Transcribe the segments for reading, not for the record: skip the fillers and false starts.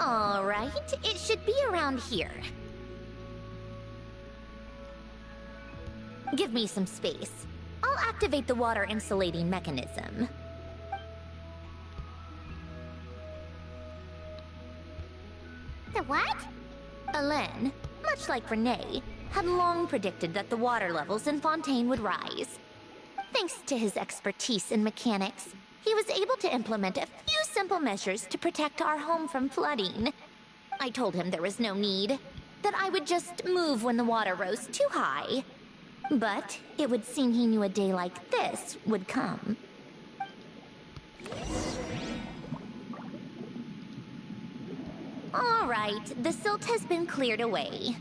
All right, it should be around here. Give me some space. I'll activate the water insulating mechanism. The what? Alain, much like Renee, had long predicted that the water levels in Fontaine would rise. Thanks to his expertise in mechanics, he was able to implement a few simple measures to protect our home from flooding. I told him there was no need, that I would just move when the water rose too high. But it would seem he knew a day like this would come. All right, the silt has been cleared away.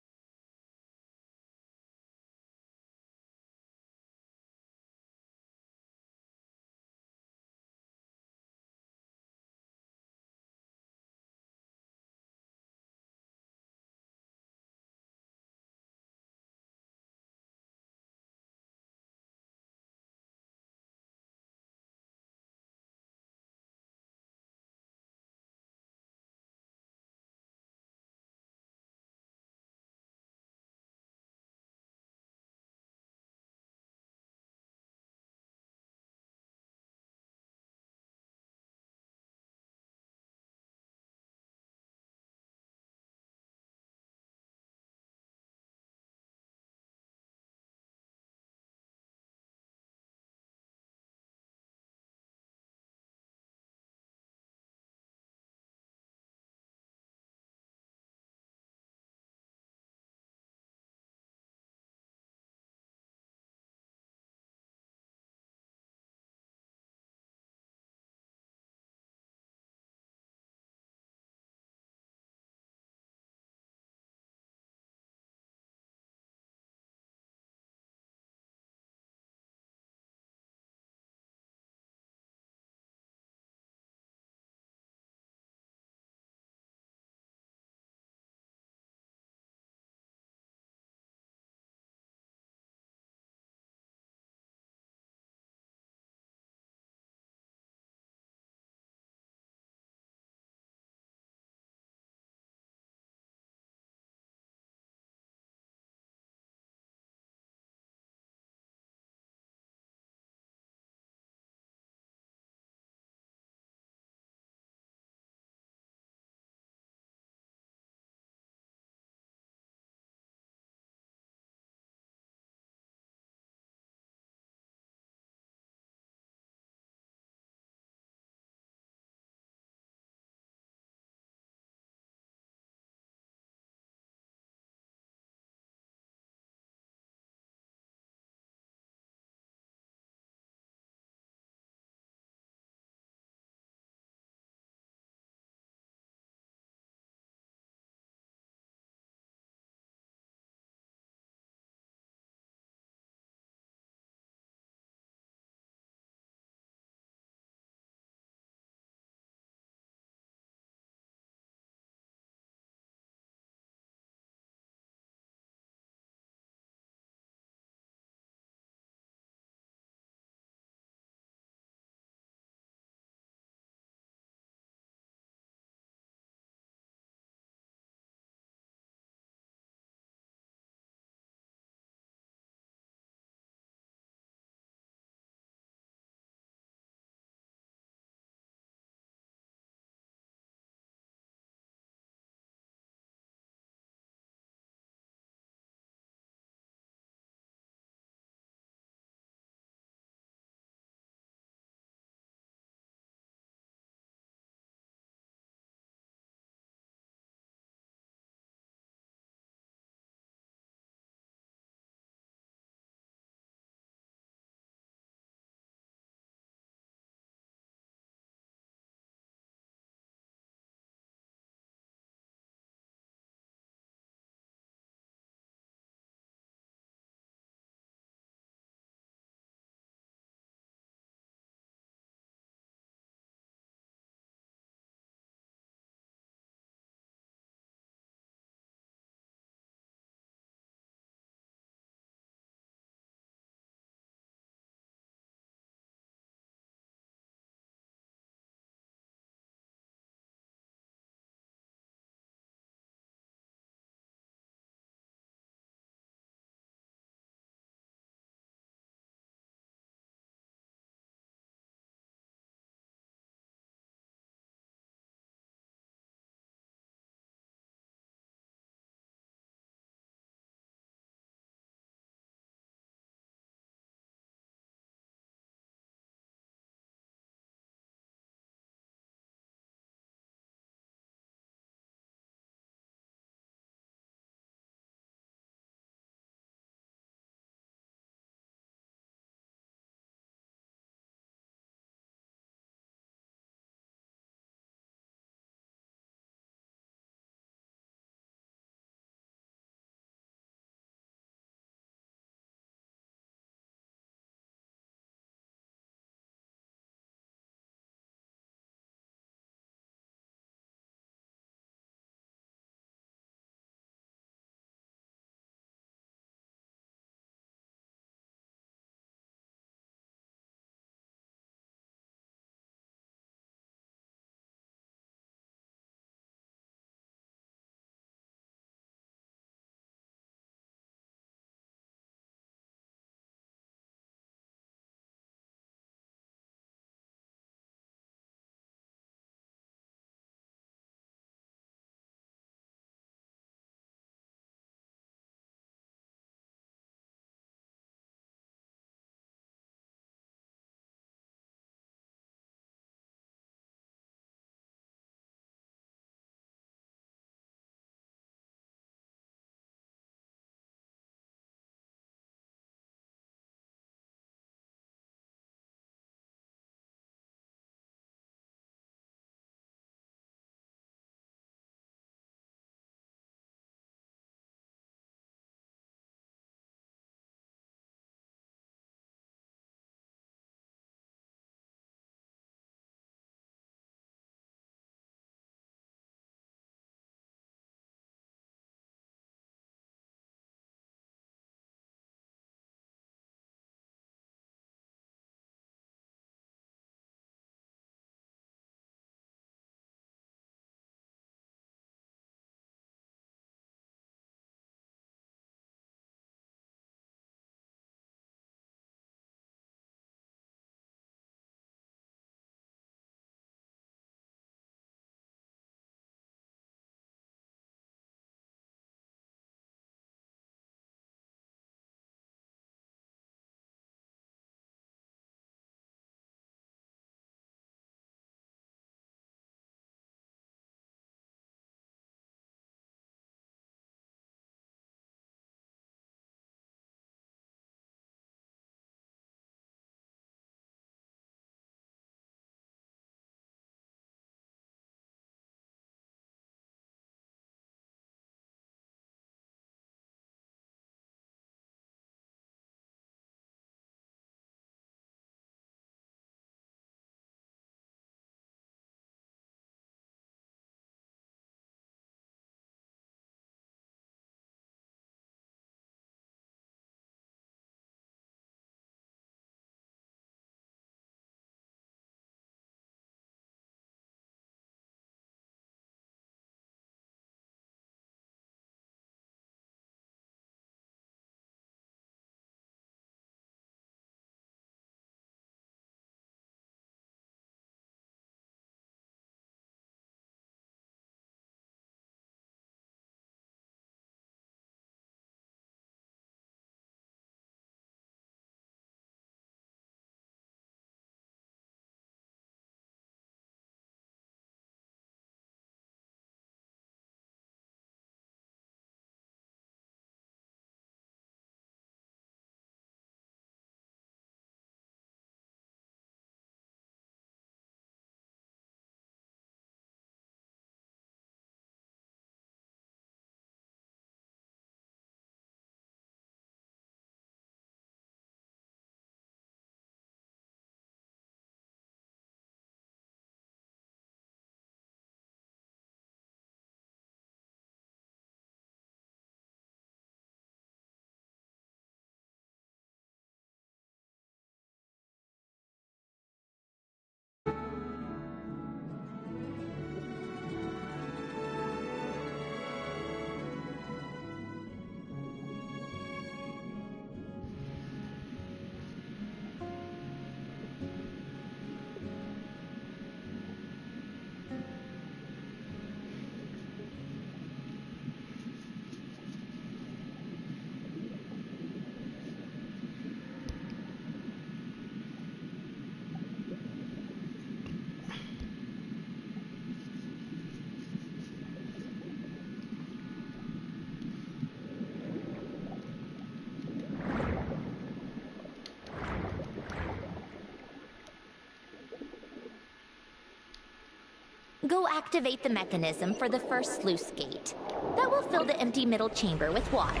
Go activate the mechanism for the first sluice gate. That will fill the empty middle chamber with water.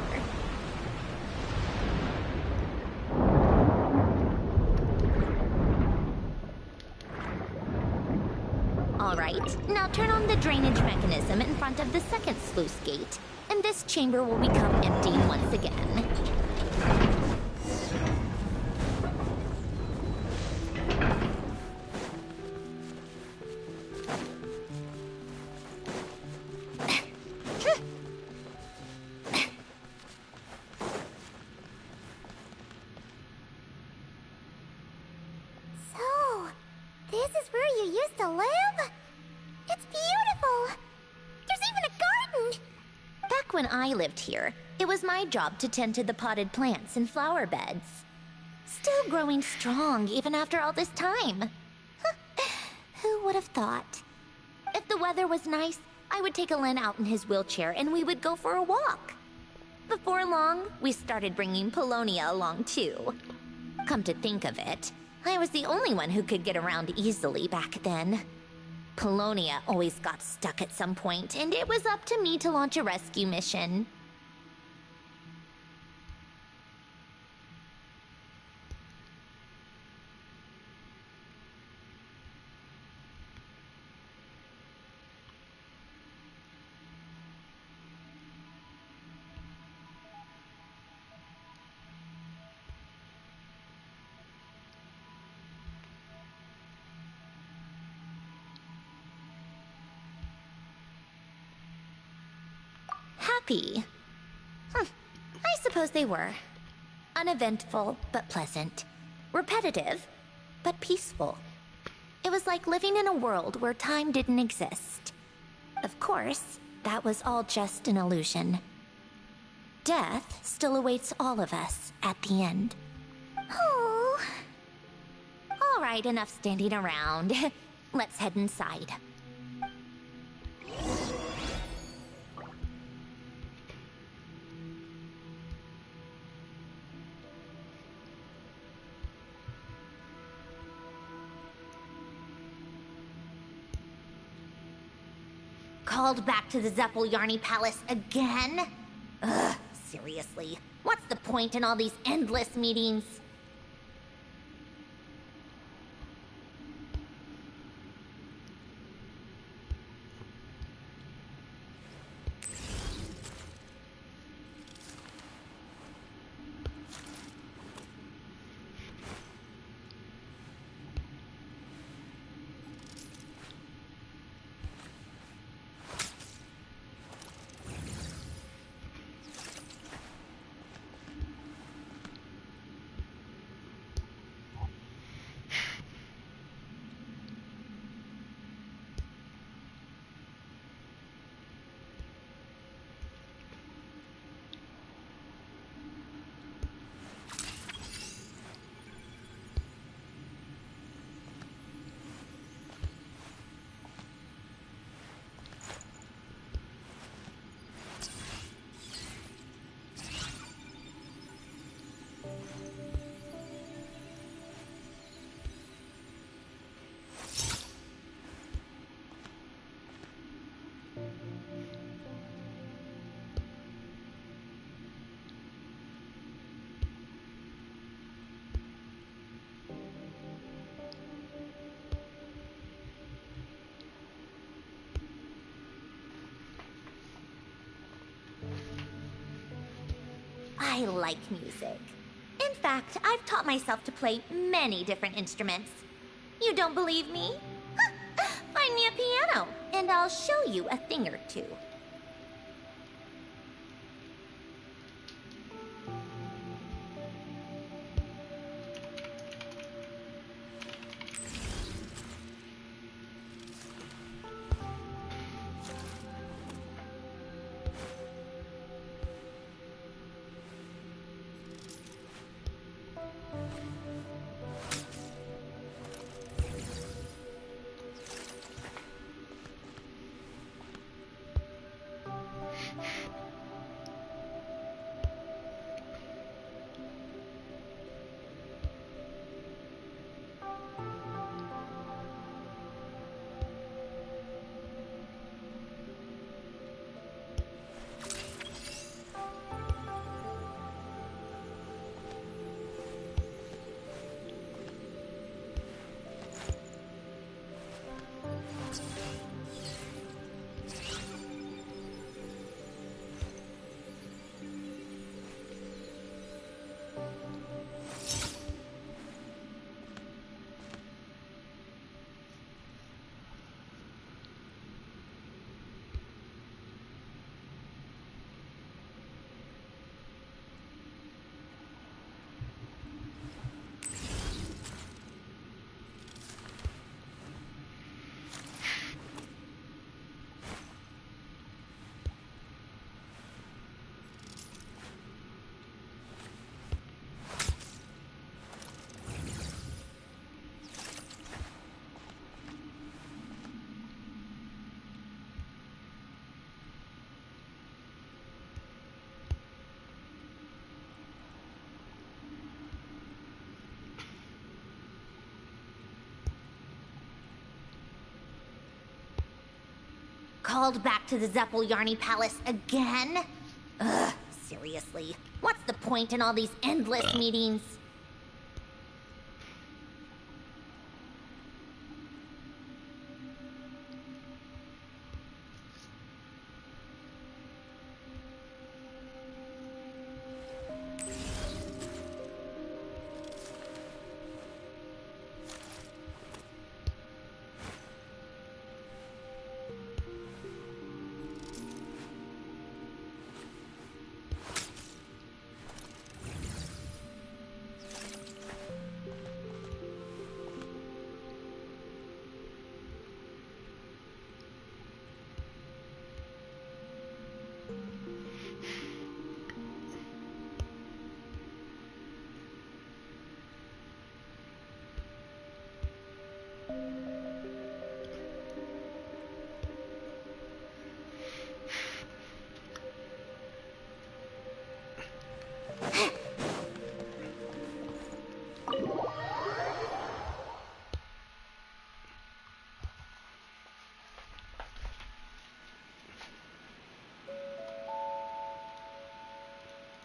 Alright, now turn on the drainage mechanism in front of the second sluice gate, and this chamber will become empty once again. So, this is where you used to live? It's beautiful! There's even a garden! Back when I lived here, it was my job to tend to the potted plants and flower beds. Still growing strong even after all this time. Who would have thought? If the weather was nice, I would take Alen out in his wheelchair and we would go for a walk. Before long, we started bringing Polonia along too. Come to think of it, I was the only one who could get around easily back then. Polonia always got stuck at some point, and it was up to me to launch a rescue mission. Happy. I suppose they were. Uneventful, but pleasant. Repetitive, but peaceful. It was like living in a world where time didn't exist. Of course, that was all just an illusion. Death still awaits all of us at the end. Oh. All right, enough standing around. Let's head inside. Called back to the Zeppeljärni Palace again? Ugh, seriously. What's the point in all these endless meetings? I like music. In fact, I've taught myself to play many different instruments. You don't believe me? Find me a piano, and I'll show you a thing or two. called back to the Zeppeljärny Palace again? Ugh, seriously. What's the point in all these endless meetings?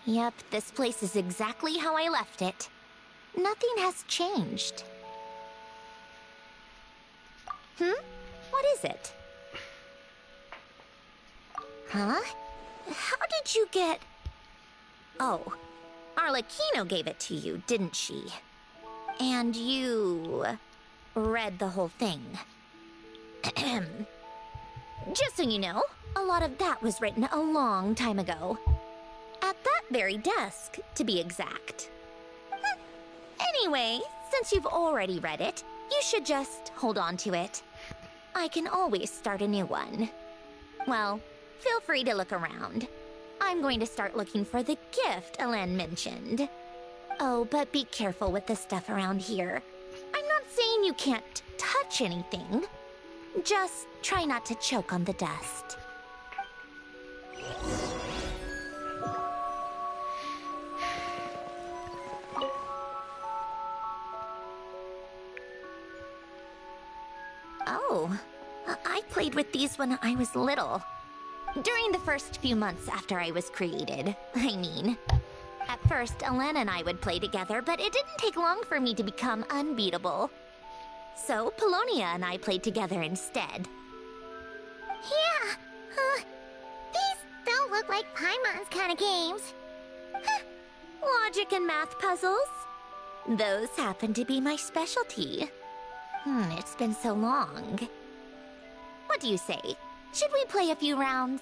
Yep, this place is exactly how I left it. Nothing has changed. What is it? Huh? How did you get... Oh, Arlecchino gave it to you, didn't she? And you... read the whole thing. Just so you know, a lot of that was written a long time ago. At that very desk, to be exact. Anyway, since you've already read it, you should just hold on to it. I can always start a new one. Well, feel free to look around. I'm going to start looking for the gift Elen mentioned. Oh, but be careful with the stuff around here. I'm not saying you can't touch anything. Just try not to choke on the dust. Oh, I played with these when I was little. During the first few months after I was created, I mean. At first, Elen and I would play together, but it didn't take long for me to become unbeatable. So, Polonia and I played together instead. Yeah, these don't look like Paimon's kind of games. Logic and math puzzles? Those happen to be my specialty. It's been so long. What do you say? Should we play a few rounds?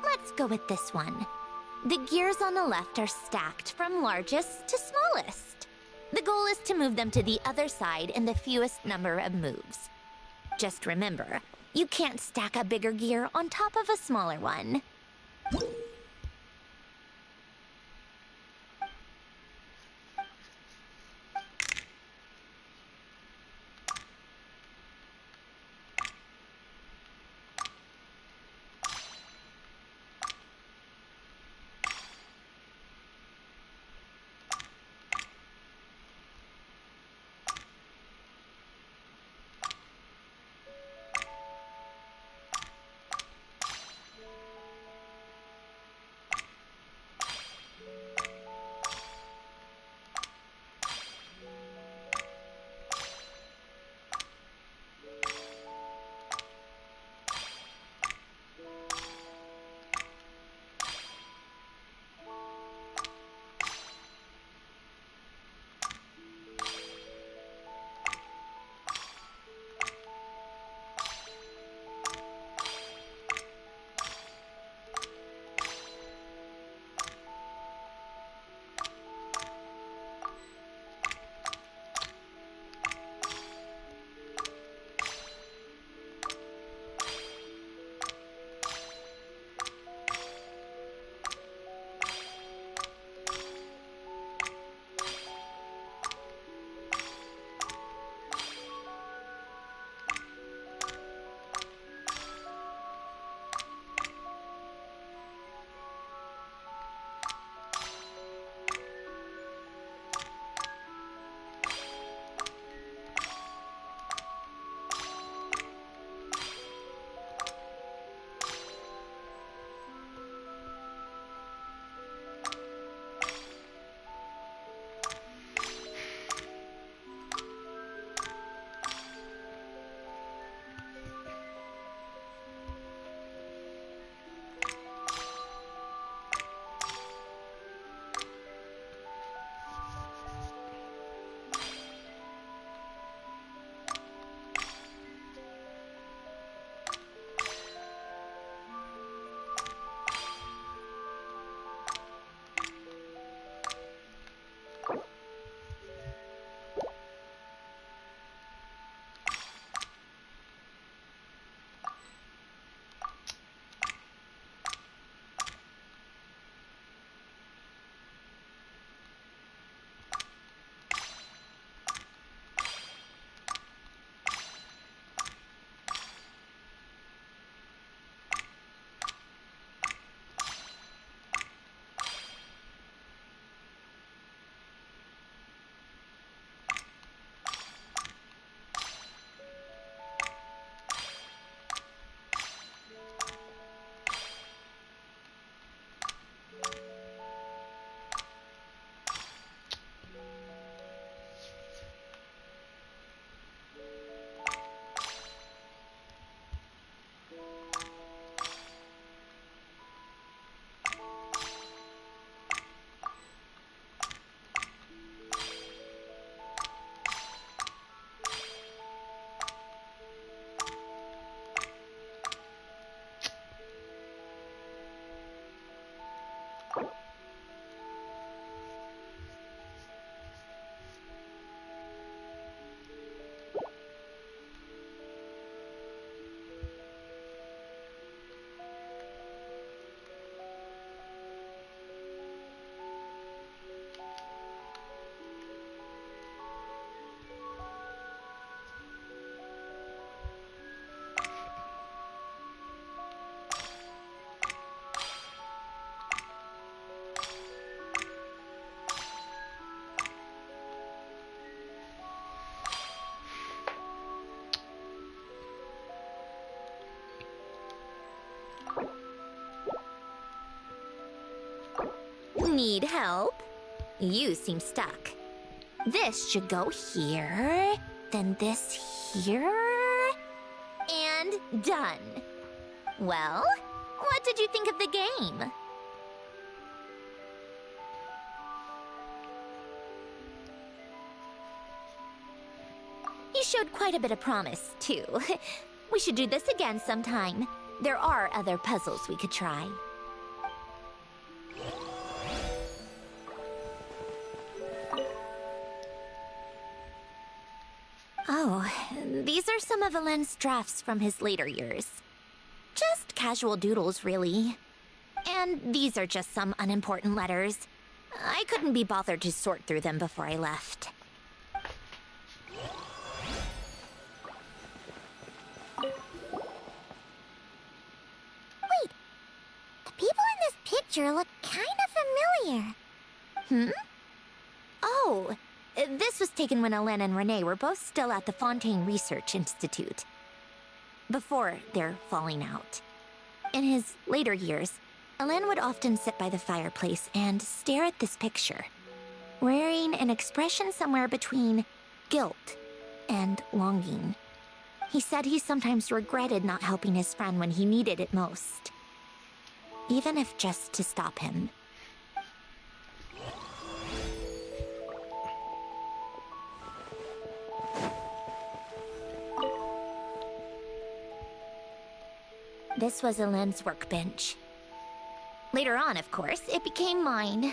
Let's go with this one. The gears on the left are stacked from largest to smallest. The goal is to move them to the other side in the fewest number of moves. Just remember, you can't stack a bigger gear on top of a smaller one. Need help? You seem stuck. This should go here, then this here, and done. Well, what did you think of the game? You showed quite a bit of promise, too. We should do this again sometime. There are other puzzles we could try. Oh, these are some of Alen's drafts from his later years. Just casual doodles, really. And these are just some unimportant letters. I couldn't be bothered to sort through them before I left. Wait, the people in this picture look kind of familiar. Hmm? Oh, this was taken when Alen and Renee were both still at the Fontaine Research Institute. Before their falling out. In his later years, Alen would often sit by the fireplace and stare at this picture, wearing an expression somewhere between guilt and longing. He said he sometimes regretted not helping his friend when he needed it most, even if just to stop him. This was Alen's workbench. Later on, of course, it became mine.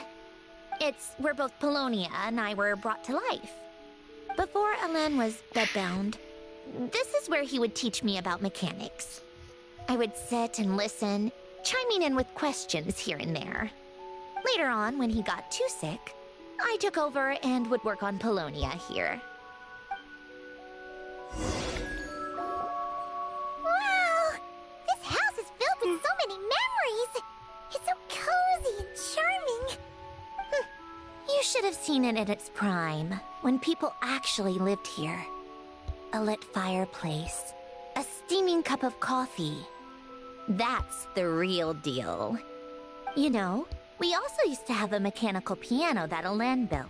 It's where both Polonia and I were brought to life. Before Alen was bedbound, this is where he would teach me about mechanics. I would sit and listen, chiming in with questions here and there. Later on, when he got too sick, I took over and would work on Polonia here. Wow! This house is filled with so many memories! It's so cozy and charming! You should have seen it in its prime, when people actually lived here. A lit fireplace, a steaming cup of coffee. That's the real deal. You know, we also used to have a mechanical piano that Alen built.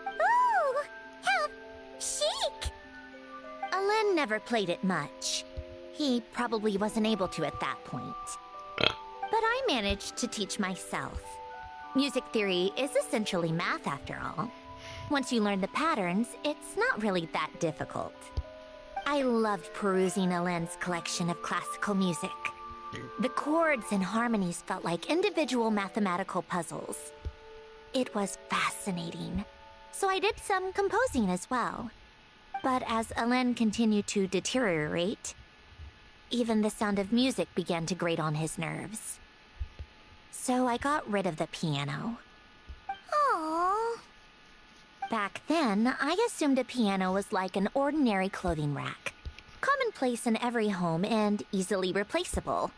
Ooh! How chic! Alen never played it much. He probably wasn't able to at that point. But I managed to teach myself. Music theory is essentially math after all. Once you learn the patterns, it's not really that difficult. I loved perusing Alen's collection of classical music. The chords and harmonies felt like individual mathematical puzzles. It was fascinating. So I did some composing as well. But as Alen continued to deteriorate, even the sound of music began to grate on his nerves. So I got rid of the piano. Aww. Back then, I assumed a piano was like an ordinary clothing rack. Commonplace in every home and easily replaceable.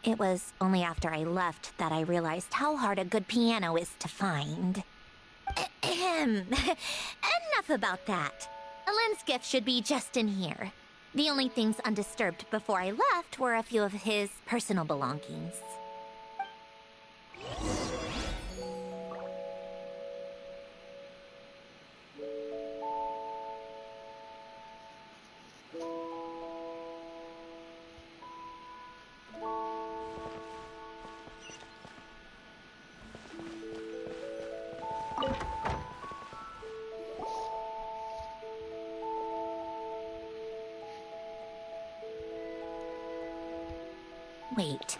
It was only after I left that I realized how hard a good piano is to find. Enough about that. Alen's gift should be just in here. The only things undisturbed before I left were a few of his personal belongings. Wait,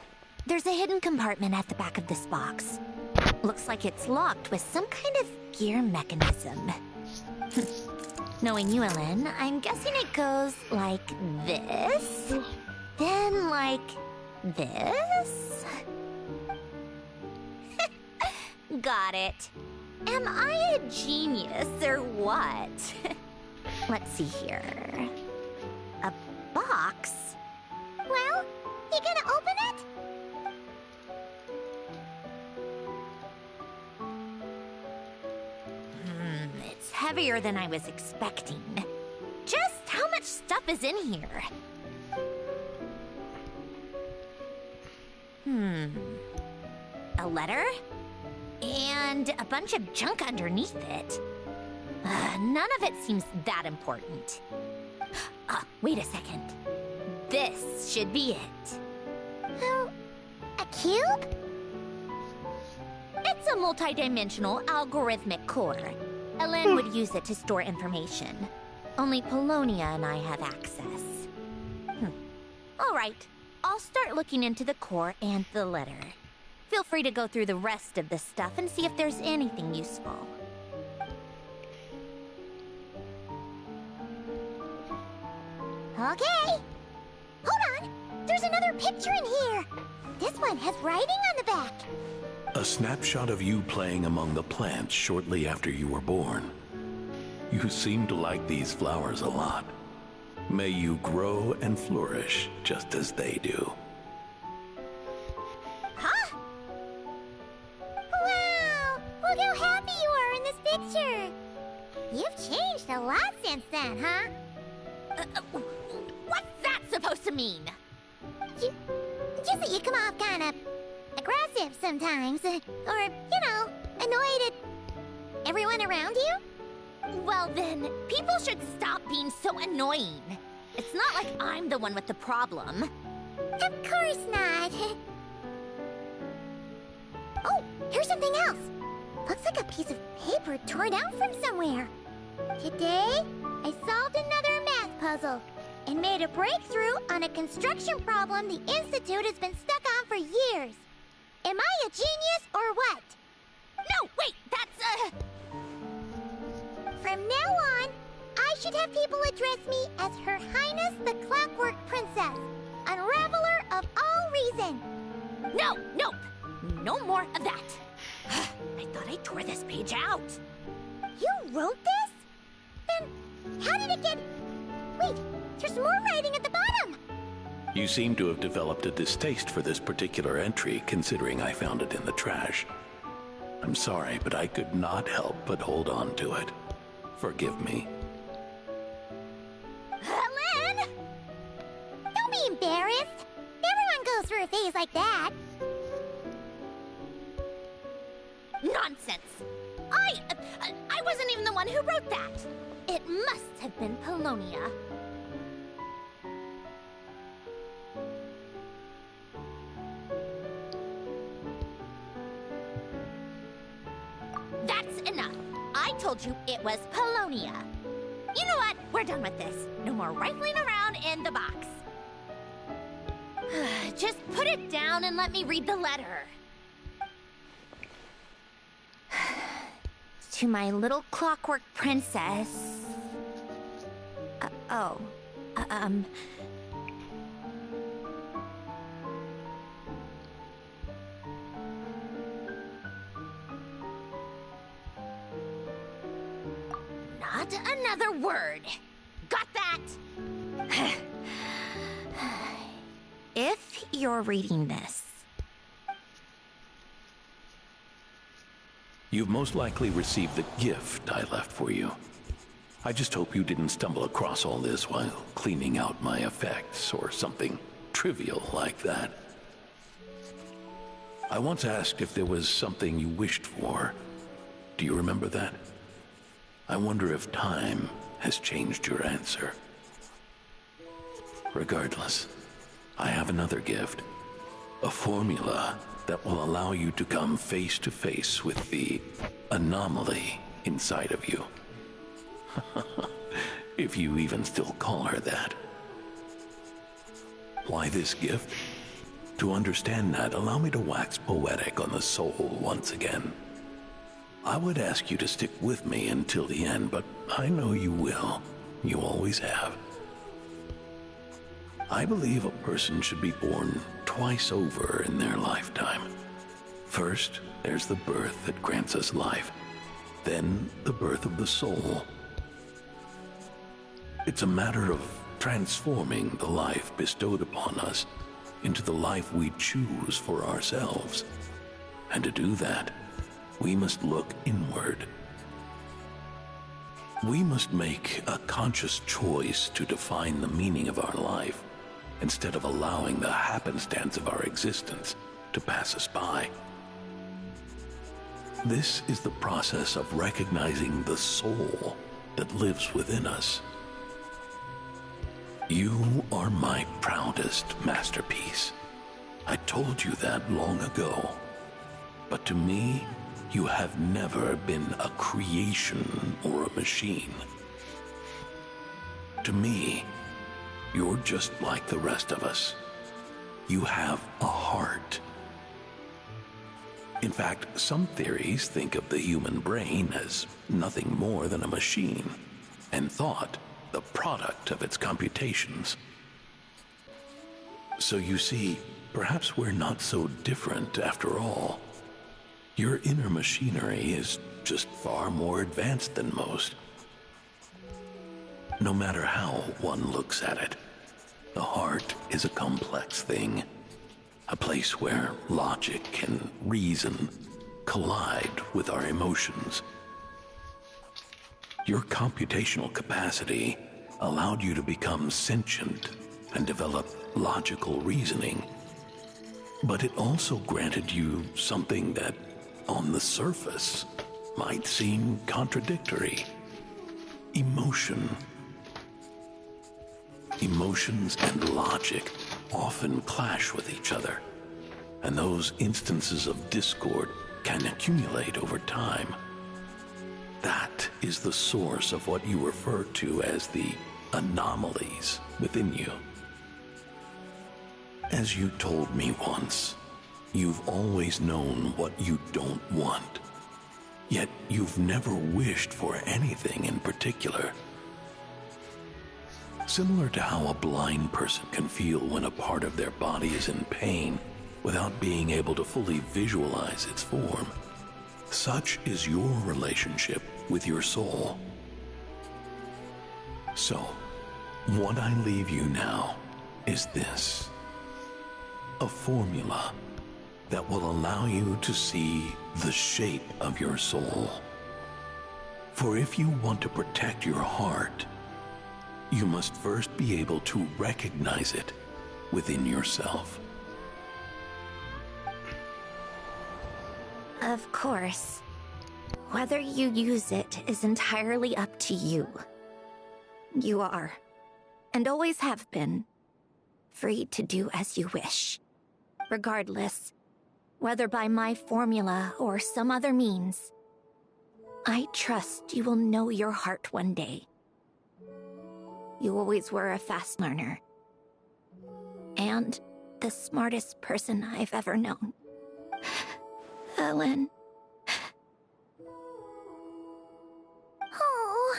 there's a hidden compartment at the back of this box. Looks like it's locked with some kind of gear mechanism. Knowing you, Alen, I'm guessing it goes like this, then like this. Got it. Am I a genius or what? Let's see here. A box? Well, you gonna open it? It's heavier than I was expecting. Just how much stuff is in here? A letter? And a bunch of junk underneath it. None of it seems that important. Wait a second. This should be it. Oh, a cube? It's a multi-dimensional algorithmic core. Ellen would use it to store information. Only Polonia and I have access. All right, I'll start looking into the core and the letter. Feel free to go through the rest of the stuff and see if there's anything useful. Okay. Hold on. There's another picture in here. This one has writing on the back. A snapshot of you playing among the plants shortly after you were born. You seem to like these flowers a lot. May you grow and flourish just as they do. Huh? Wow! Look how happy you are in this picture. You've changed a lot since then, huh? What's that supposed to mean? Just that you come off kind of aggressive sometimes. Or, annoyed at everyone around you? Well then, people should stop being so annoying. It's not like I'm the one with the problem. Of course not. Oh, here's something else. Looks like a piece of paper torn out from somewhere. Today, I solved another math puzzle and made a breakthrough on a construction problem the Institute has been stuck on for years. Am I a genius or what? No, wait, that's From now on, I should have people address me as Her Highness the Clockwork Princess, unraveler of all reason. No, nope. No more of that. I thought I tore this page out. You wrote this? Then how did it get... Wait, there's more writing at the bottom. You seem to have developed a distaste for this particular entry, considering I found it in the trash. I'm sorry, but I could not help but hold on to it. Forgive me. Helen! Don't be embarrassed. Everyone goes through a phase like that. Nonsense. I wasn't even the one who wrote that. It must have been Polonia. That's enough. I told you it was Polonia. You know what? We're done with this. No more rifling around in the box. Just put it down and let me read the letter. To my little clockwork princess. Not another word. Got that? If you're reading this, You've most likely received the gift I left for you. I just hope you didn't stumble across all this while cleaning out my effects or something trivial like that. I once asked if there was something you wished for. Do you remember that? I wonder if time has changed your answer. Regardless, I have another gift. A formula that will allow you to come face to face with the anomaly inside of you. If you even still call her that. Why this gift? To understand that, allow me to wax poetic on the soul once again. I would ask you to stick with me until the end, but I know you will. You always have. I believe a person should be born twice over in their lifetime. First, there's the birth that grants us life. Then, the birth of the soul. It's a matter of transforming the life bestowed upon us into the life we choose for ourselves. And to do that, we must look inward. We must make a conscious choice to define the meaning of our life, instead of allowing the happenstance of our existence to pass us by. This is the process of recognizing the soul that lives within us. You are my proudest masterpiece. I told you that long ago. But to me, you have never been a creation or a machine. To me, you're just like the rest of us. You have a heart. In fact, some theories think of the human brain as nothing more than a machine, and thought the product of its computations. So you see, perhaps we're not so different after all. Your inner machinery is just far more advanced than most. No matter how one looks at it, the heart is a complex thing, a place where logic and reason collide with our emotions. Your computational capacity allowed you to become sentient and develop logical reasoning. But it also granted you something that, on the surface, might seem contradictory: emotion. Emotions and logic often clash with each other, and those instances of discord can accumulate over time. That is the source of what you refer to as the anomalies within you. As you told me once, you've always known what you don't want, yet you've never wished for anything in particular. Similar to how a blind person can feel when a part of their body is in pain without being able to fully visualize its form, such is your relationship with your soul. So, what I leave you now is this: a formula that will allow you to see the shape of your soul. For if you want to protect your heart, you must first be able to recognize it within yourself. Of course. Whether you use it is entirely up to you. You are, and always have been, free to do as you wish. Regardless, whether by my formula or some other means, I trust you will know your heart one day. You always were a fast learner, and the smartest person I've ever known. Ellen. Oh.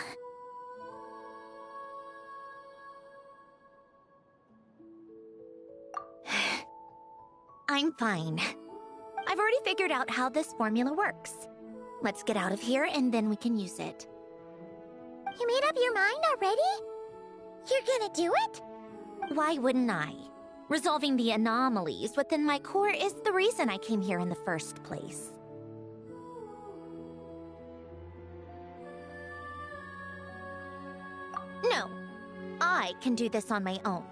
I'm fine. I've already figured out how this formula works. Let's get out of here and then we can use it. You made up your mind already? You're gonna do it? Why wouldn't I? Resolving the anomalies within my core is the reason I came here in the first place. No, I can do this on my own.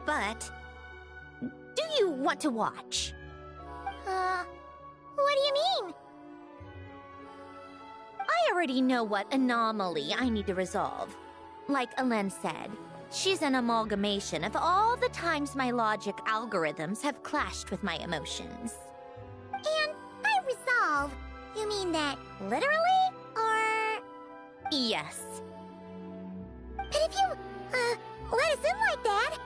But, do you want to watch? What do you mean? I already know what anomaly I need to resolve. Like Ellen said, she's an amalgamation of all the times my logic algorithms have clashed with my emotions. And by resolve, you mean that literally, or...? Yes. But if you, let us in like that,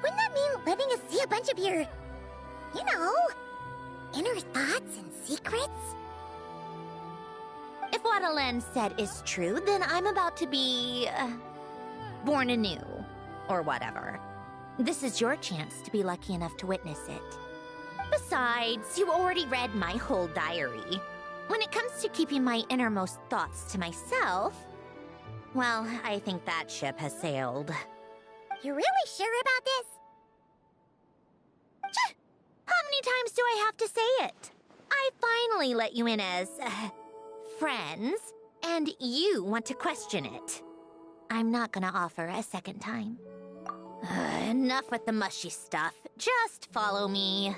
wouldn't that mean letting us see a bunch of your, you know, inner thoughts and secrets? If what Ellen said is true, then I'm about to be... born anew, or whatever. This is your chance to be lucky enough to witness it. Besides, you already read my whole diary. When it comes to keeping my innermost thoughts to myself, well, I think that ship has sailed. You're really sure about this? How many times do I have to say it? I finally let you in as... friends, and you want to question it. I'm not gonna offer a second time. Enough with the mushy stuff. Just follow me.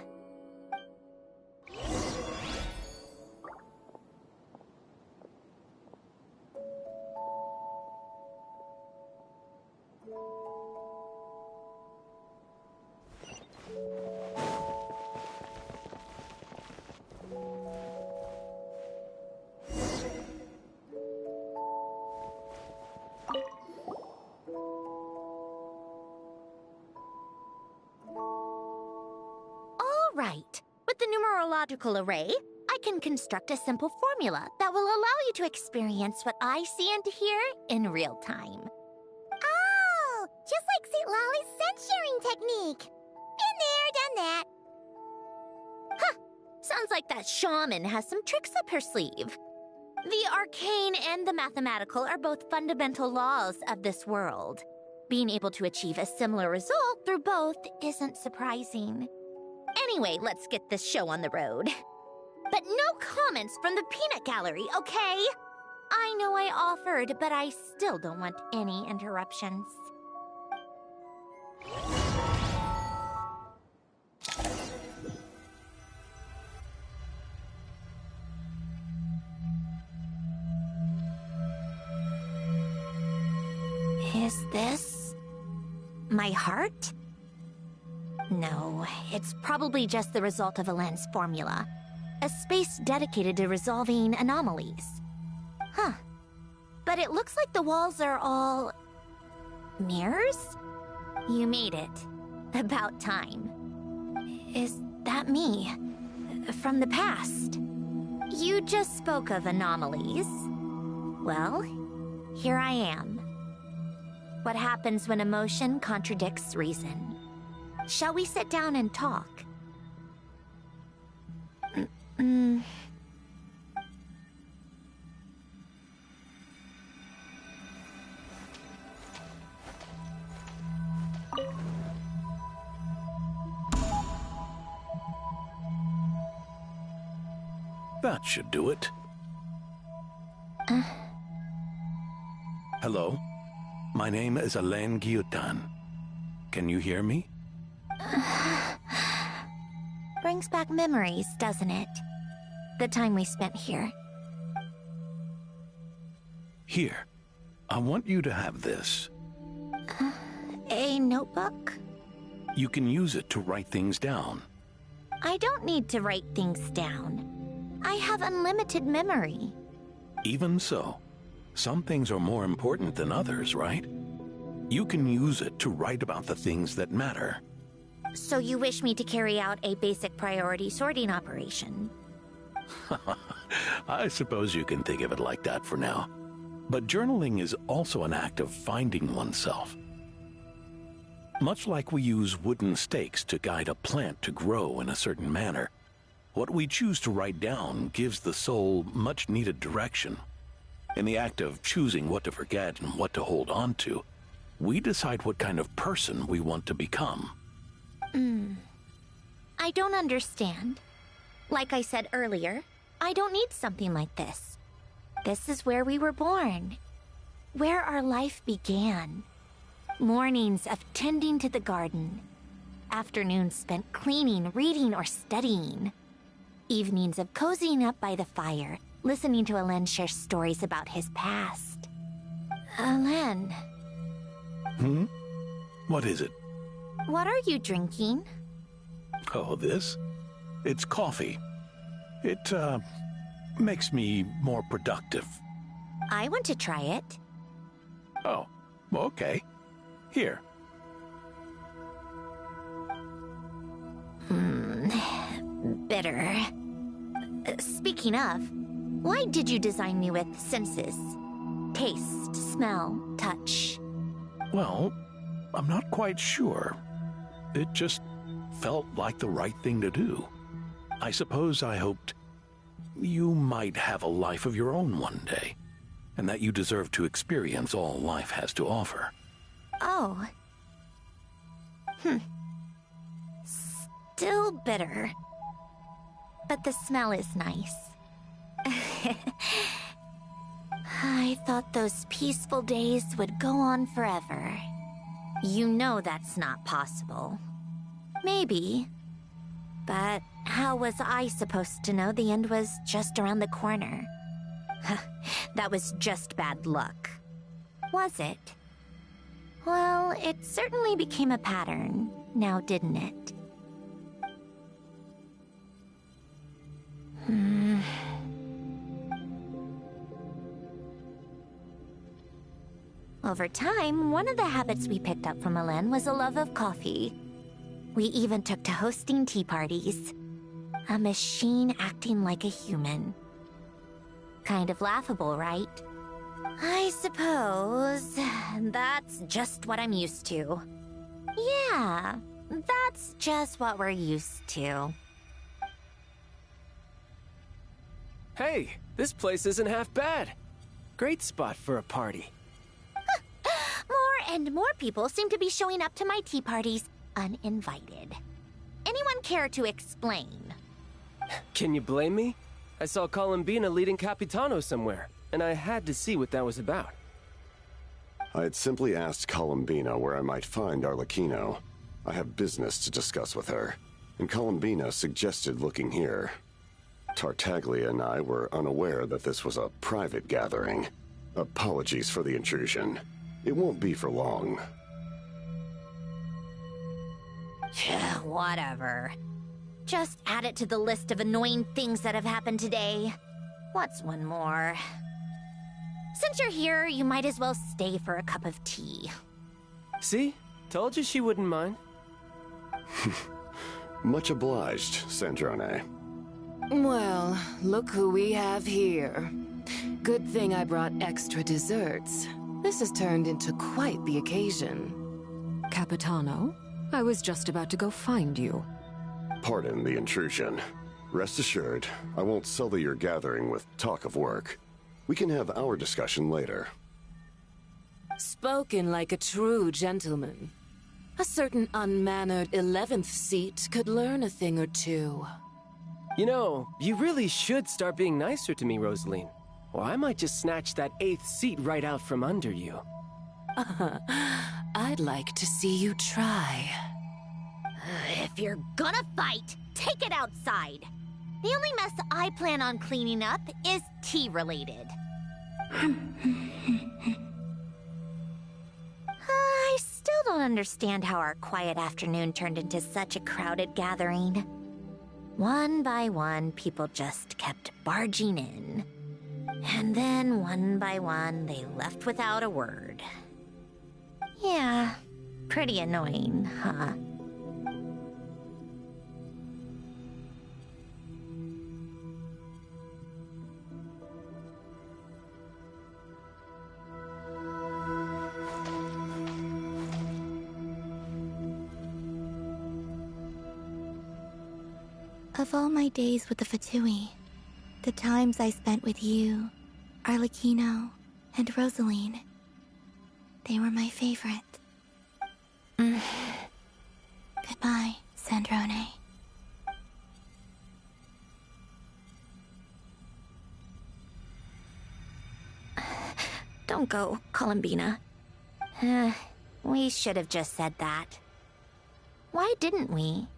Right. With the numerological array, I can construct a simple formula that will allow you to experience what I see and hear in real time. Oh, just like St. Lolly's scent-sharing technique. Been there, done that. Huh. Sounds like that shaman has some tricks up her sleeve. The arcane and the mathematical are both fundamental laws of this world. Being able to achieve a similar result through both isn't surprising. Anyway, let's get this show on the road. But no comments from the peanut gallery, okay? I know I offered, but I still don't want any interruptions. Is this my heart? No, it's probably just the result of a lens formula. A space dedicated to resolving anomalies. Huh. But it looks like the walls are all... mirrors? You made it. About time. Is that me? From the past? You just spoke of anomalies. Well, here I am. What happens when emotion contradicts reason? Shall we sit down and talk? That should do it. Hello? My name is Alain Guillotin. Can you hear me? Brings back memories, doesn't it? The time we spent here. Here. I want you to have this. A notebook? You can use it to write things down. I don't need to write things down. I have unlimited memory. Even so, some things are more important than others, right? You can use it to write about the things that matter. So you wish me to carry out a basic priority sorting operation? I suppose you can think of it like that for now. But journaling is also an act of finding oneself. Much like we use wooden stakes to guide a plant to grow in a certain manner, what we choose to write down gives the soul much-needed direction. In the act of choosing what to forget and what to hold on to, we decide what kind of person we want to become. I don't understand. Like I said earlier, I don't need something like this. This is where we were born. Where our life began. Mornings of tending to the garden. Afternoons spent cleaning, reading, or studying. Evenings of cozying up by the fire, listening to Alain share stories about his past. Alain. What is it? What are you drinking? Oh, this? It's coffee. It, makes me more productive. I want to try it. Oh, okay. Here. Bitter. Speaking of, why did you design me with senses? Taste, smell, touch. Well, I'm not quite sure. It just felt like the right thing to do. I suppose I hoped you might have a life of your own one day, and that you deserve to experience all life has to offer. Oh. Still bitter. But the smell is nice. I thought those peaceful days would go on forever. You know that's not possible. Maybe. But how was I supposed to know the end was just around the corner? That was just bad luck. Was it? Well, it certainly became a pattern, now didn't it? Over time, one of the habits we picked up from Elen was a love of coffee. We even took to hosting tea parties. A machine acting like a human. Kind of laughable, right? I suppose that's just what I'm used to. Yeah, that's just what we're used to. Hey, this place isn't half bad. Great spot for a party. More and more people seem to be showing up to my tea parties uninvited. Anyone care to explain? Can you blame me? I saw Columbina leading Capitano somewhere, and I had to see what that was about. I had simply asked Columbina where I might find Arlecchino. I have business to discuss with her, and Columbina suggested looking here. Tartaglia and I were unaware that this was a private gathering. Apologies for the intrusion. It won't be for long. Whatever. Just add it to the list of annoying things that have happened today. What's one more? Since you're here, you might as well stay for a cup of tea. See? Told you she wouldn't mind. Much obliged, Sandrone. Well, look who we have here. Good thing I brought extra desserts. This has turned into quite the occasion. Capitano, I was just about to go find you. Pardon the intrusion. Rest assured, I won't sully your gathering with talk of work. We can have our discussion later. Spoken like a true gentleman. A certain unmannered 11th seat could learn a thing or two. You know, you really should start being nicer to me, Rosaline. Or I might just snatch that 8th seat right out from under you. I'd like to see you try. If you're gonna fight, take it outside. The only mess I plan on cleaning up is tea-related. I still don't understand how our quiet afternoon turned into such a crowded gathering. One by one, people just kept barging in. And then, one by one, they left without a word. Yeah, pretty annoying, huh? Of all my days with the Fatui, the times I spent with you, Arlecchino, and Rosaline, they were my favorite. Goodbye, Sandrone. Don't go, Columbina. We should have just said that. Why didn't we?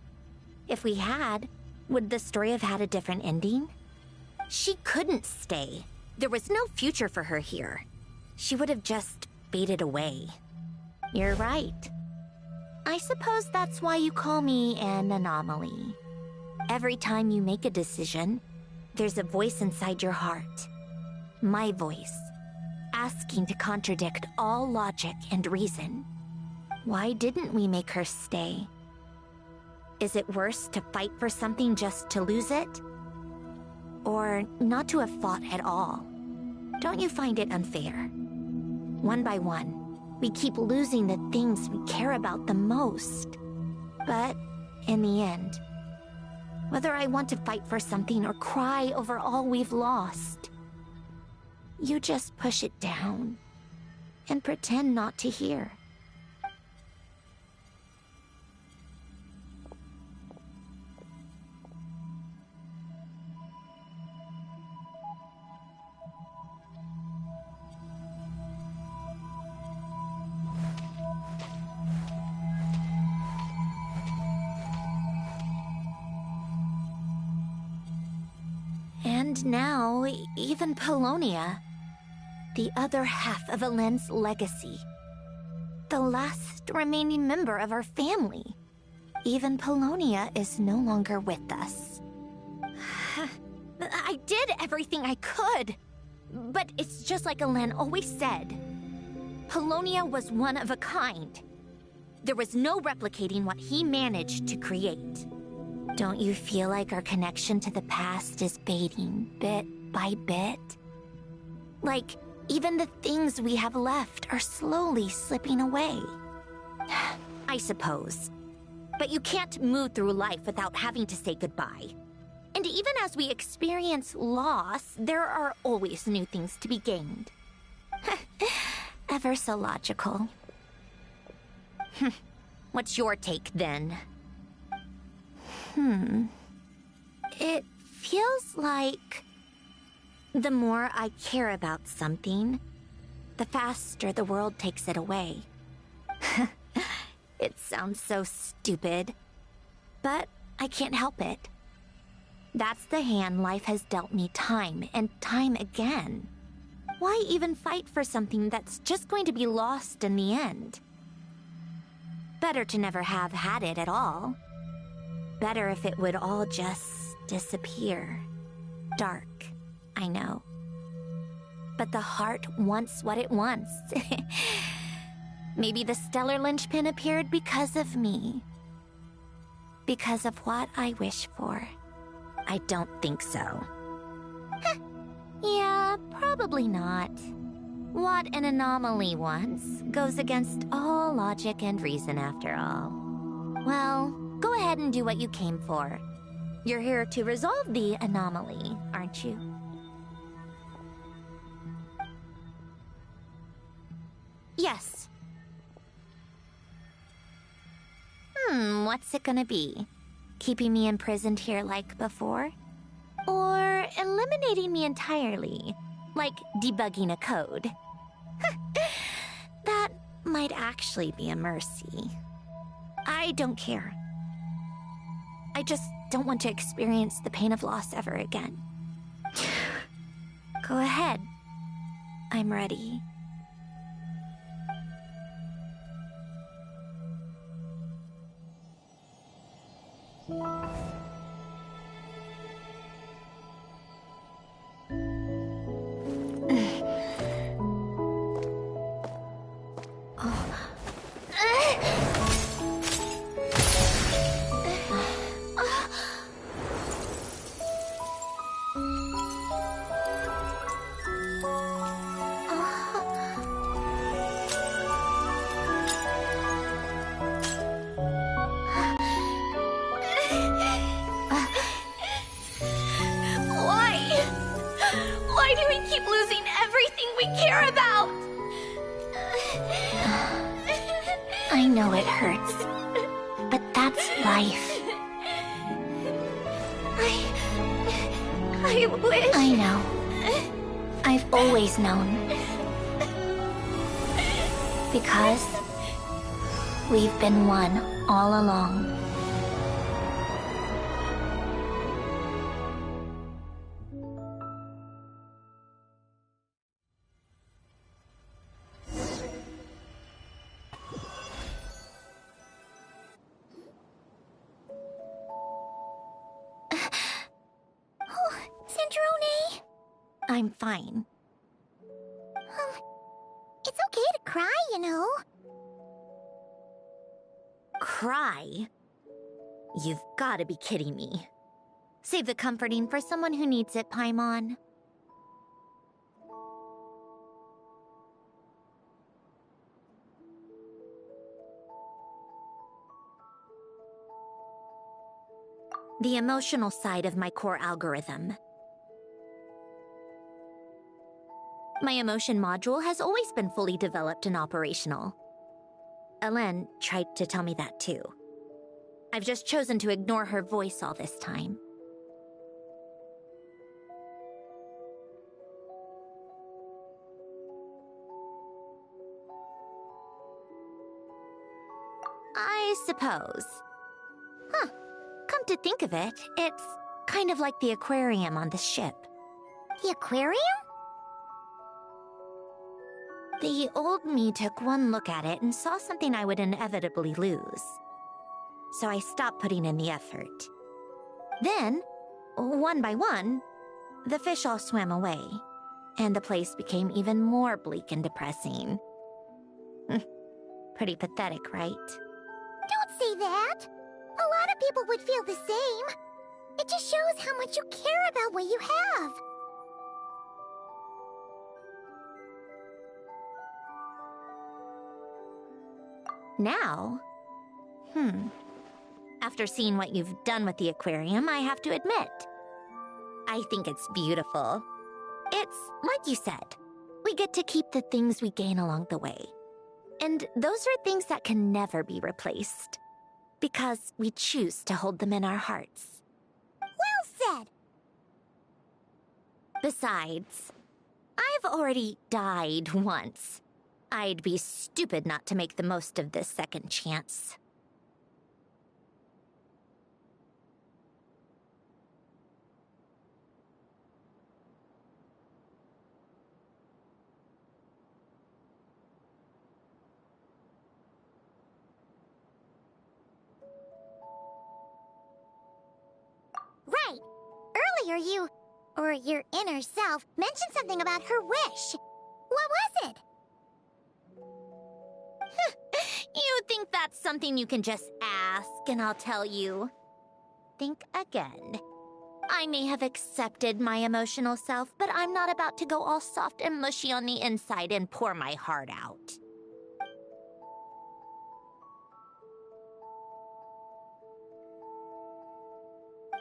If we had, would the story have had a different ending? She couldn't stay. There was no future for her here. She would have just faded away. You're right. I suppose that's why you call me an anomaly. Every time you make a decision, there's a voice inside your heart. My voice, asking to contradict all logic and reason. Why didn't we make her stay? Is it worse to fight for something just to lose it? Or not to have fought at all? Don't you find it unfair? One by one, we keep losing the things we care about the most. But in the end, whether I want to fight for something or cry over all we've lost, you just push it down and pretend not to hear. And now, even Polonia, the other half of Elen's legacy, the last remaining member of our family. Even Polonia is no longer with us. I did everything I could, but it's just like Elen always said. Polonia was one of a kind. There was no replicating what he managed to create. Don't you feel like our connection to the past is fading bit by bit? Like, even the things we have left are slowly slipping away. I suppose. But you can't move through life without having to say goodbye. And even as we experience loss, there are always new things to be gained. Ever so logical. What's your take, then? It feels like the more I care about something, the faster the world takes it away. It sounds so stupid, but I can't help it. That's the hand life has dealt me time and time again. Why even fight for something that's just going to be lost in the end? Better to never have had it at all. Better if it would all just disappear. Dark, I know. But the heart wants what it wants. Maybe the stellar linchpin appeared because of me. Because of what I wish for. I don't think so. Yeah, probably not. What an anomaly wants goes against all logic and reason after all. Well, go ahead and do what you came for. You're here to resolve the anomaly, aren't you? Yes. What's it gonna be? Keeping me imprisoned here like before? Or eliminating me entirely, like debugging a code? That might actually be a mercy. I don't care. I just don't want to experience the pain of loss ever again. Go ahead. I'm ready. Why do we keep losing everything we care about? I know it hurts, but that's life. I wish... I know. I've always known. Because we've been one all along. Sandrone! I'm fine. It's okay to cry, you know. Cry? You've gotta be kidding me. Save the comforting for someone who needs it, Paimon. The emotional side of my core algorithm. My emotion module has always been fully developed and operational. Elen tried to tell me that too. I've just chosen to ignore her voice all this time. I suppose. Huh. Come to think of it, it's kind of like the aquarium on the ship. The aquarium? The old me took one look at it and saw something I would inevitably lose. So I stopped putting in the effort. Then, one by one, the fish all swam away, and the place became even more bleak and depressing. Pretty pathetic, right? Don't say that. A lot of people would feel the same. It just shows how much you care about what you have. Now? After seeing what you've done with the aquarium, I have to admit, I think it's beautiful. It's, like you said, we get to keep the things we gain along the way. And those are things that can never be replaced, because we choose to hold them in our hearts. Well said. Besides, I've already died once. I'd be stupid not to make the most of this second chance. Right. Earlier you, or your inner self, mentioned something about her wish. What was it? You think that's something you can just ask and I'll tell you? Think again. I may have accepted my emotional self, but I'm not about to go all soft and mushy on the inside and pour my heart out.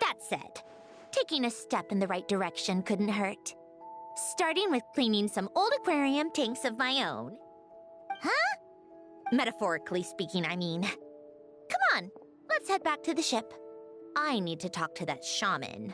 That said, taking a step in the right direction couldn't hurt. Starting with cleaning some old aquarium tanks of my own. Huh? Metaphorically speaking, I mean. Come on, let's head back to the ship. I need to talk to that shaman.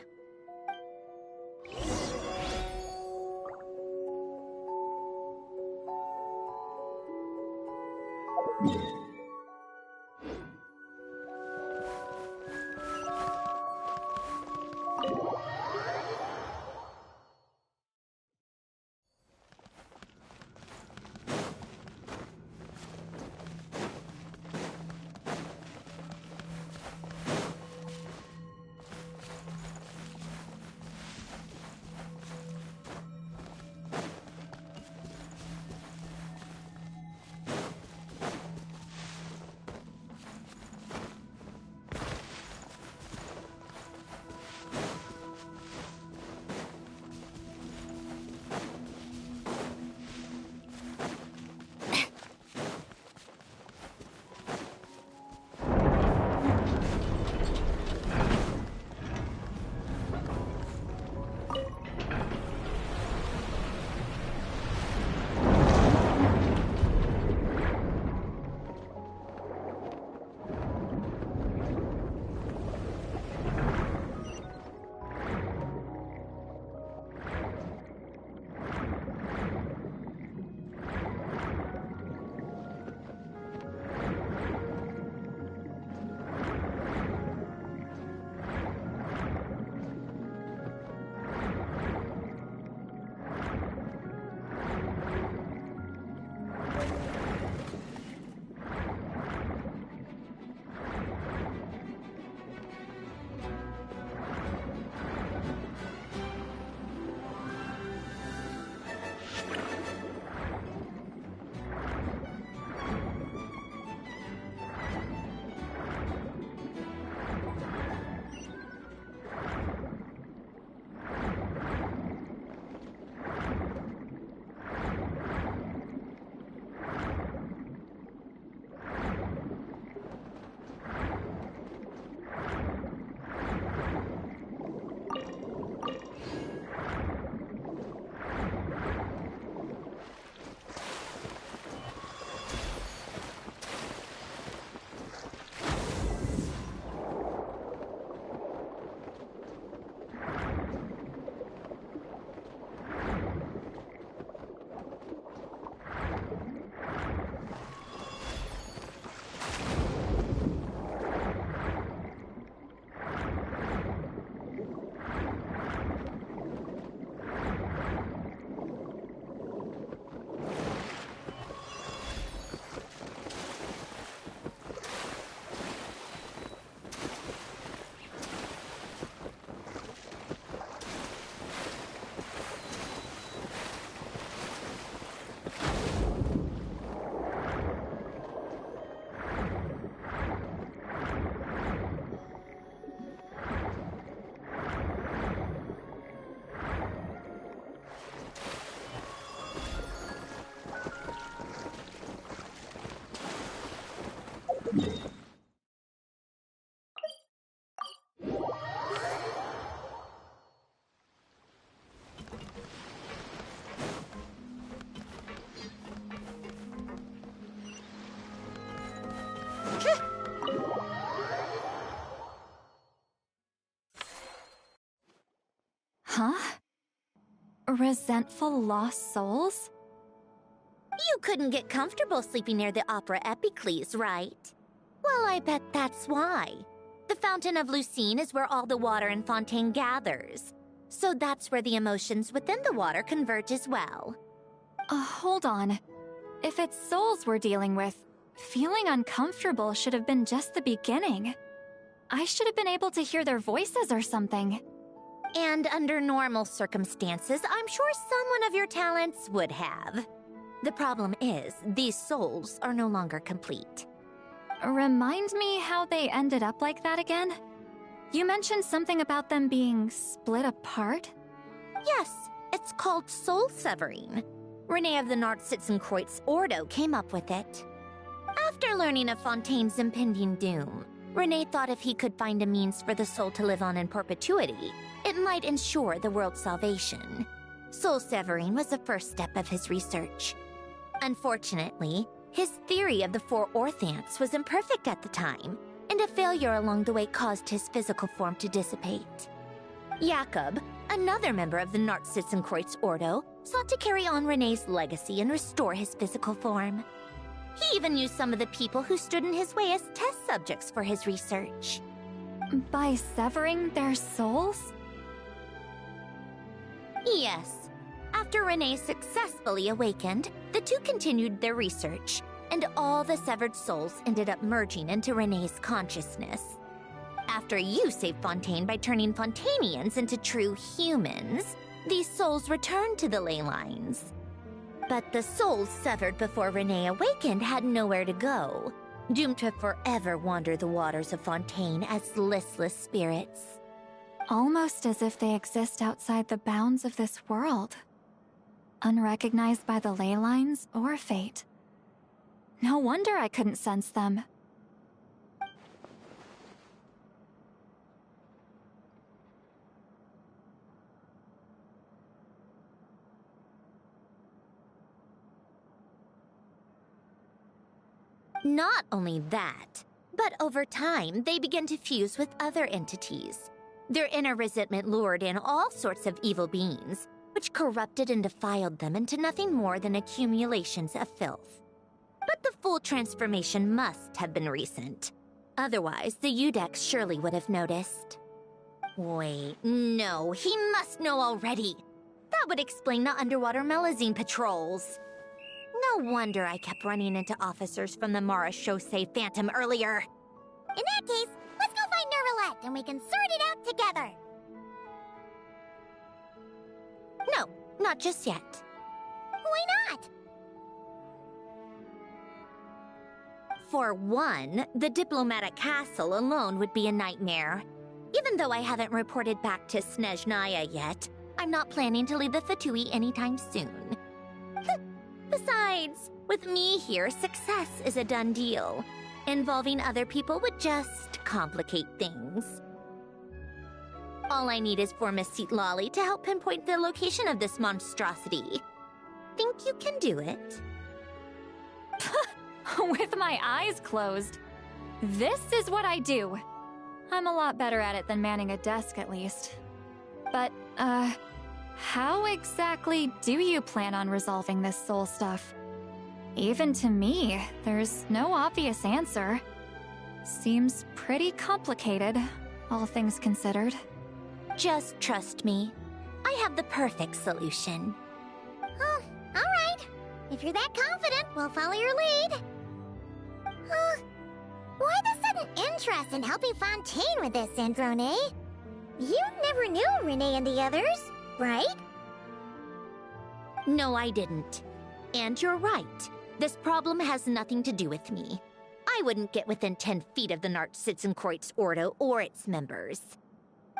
Huh? Resentful lost souls? You couldn't get comfortable sleeping near the Opera Epicles, right? Well, I bet that's why. The Fountain of Lucine is where all the water in Fontaine gathers. So that's where the emotions within the water converge as well. Hold on. If it's souls we're dealing with, feeling uncomfortable should have been just the beginning. I should have been able to hear their voices or something. And under normal circumstances, I'm sure someone of your talents would have. The problem is, these souls are no longer complete. Remind me how they ended up like that again? You mentioned something about them being split apart? Yes, it's called soul severing. Renee of the Nartsitzenkreuz Ordo came up with it. After learning of Fontaine's impending doom, Renee thought if he could find a means for the soul to live on in perpetuity, it might ensure the world's salvation. Soul severing was the first step of his research. Unfortunately, his theory of the four orthants was imperfect at the time, and a failure along the way caused his physical form to dissipate. Jakob, another member of the Nartsitzenkreuz Ordo, sought to carry on Renee's legacy and restore his physical form. He even used some of the people who stood in his way as test subjects for his research. By severing their souls? Yes. After Renee successfully awakened, the two continued their research, and all the severed souls ended up merging into Renee's consciousness. After you saved Fontaine by turning Fontainians into true humans, these souls returned to the ley lines. But the souls severed before Renee awakened had nowhere to go, doomed to forever wander the waters of Fontaine as listless spirits. Almost as if they exist outside the bounds of this world. Unrecognized by the ley lines or fate. No wonder I couldn't sense them. Not only that, but over time, they began to fuse with other entities. Their inner resentment lured in all sorts of evil beings, which corrupted and defiled them into nothing more than accumulations of filth. But the full transformation must have been recent. Otherwise, the Udex surely would have noticed. Wait, no, he must know already. That would explain the underwater Melazine patrols. No wonder I kept running into officers from the Mara Chaussee Phantom earlier. In that case, let's go find Nervalette and we can sort it out together. No, not just yet. Why not? For one, the diplomatic castle alone would be a nightmare. Even though I haven't reported back to Snezhnaya yet, I'm not planning to leave the Fatui anytime soon. Besides, with me here, success is a done deal. Involving other people would just complicate things. All I need is for Miss Lolly to help pinpoint the location of this monstrosity. Think you can do it? With my eyes closed. This is what I do. I'm a lot better at it than manning a desk, at least. But, how exactly do you plan on resolving this soul stuff? Even to me, there's no obvious answer. Seems pretty complicated, all things considered. Just trust me. I have the perfect solution. Oh, all right. If you're that confident, we'll follow your lead. Why the sudden interest in helping Fontaine with this, Androne? You never knew Renee and the others, right? No, I didn't. And you're right. This problem has nothing to do with me. I wouldn't get within 10 feet of the Nartsitzenkreuz Ordo or its members.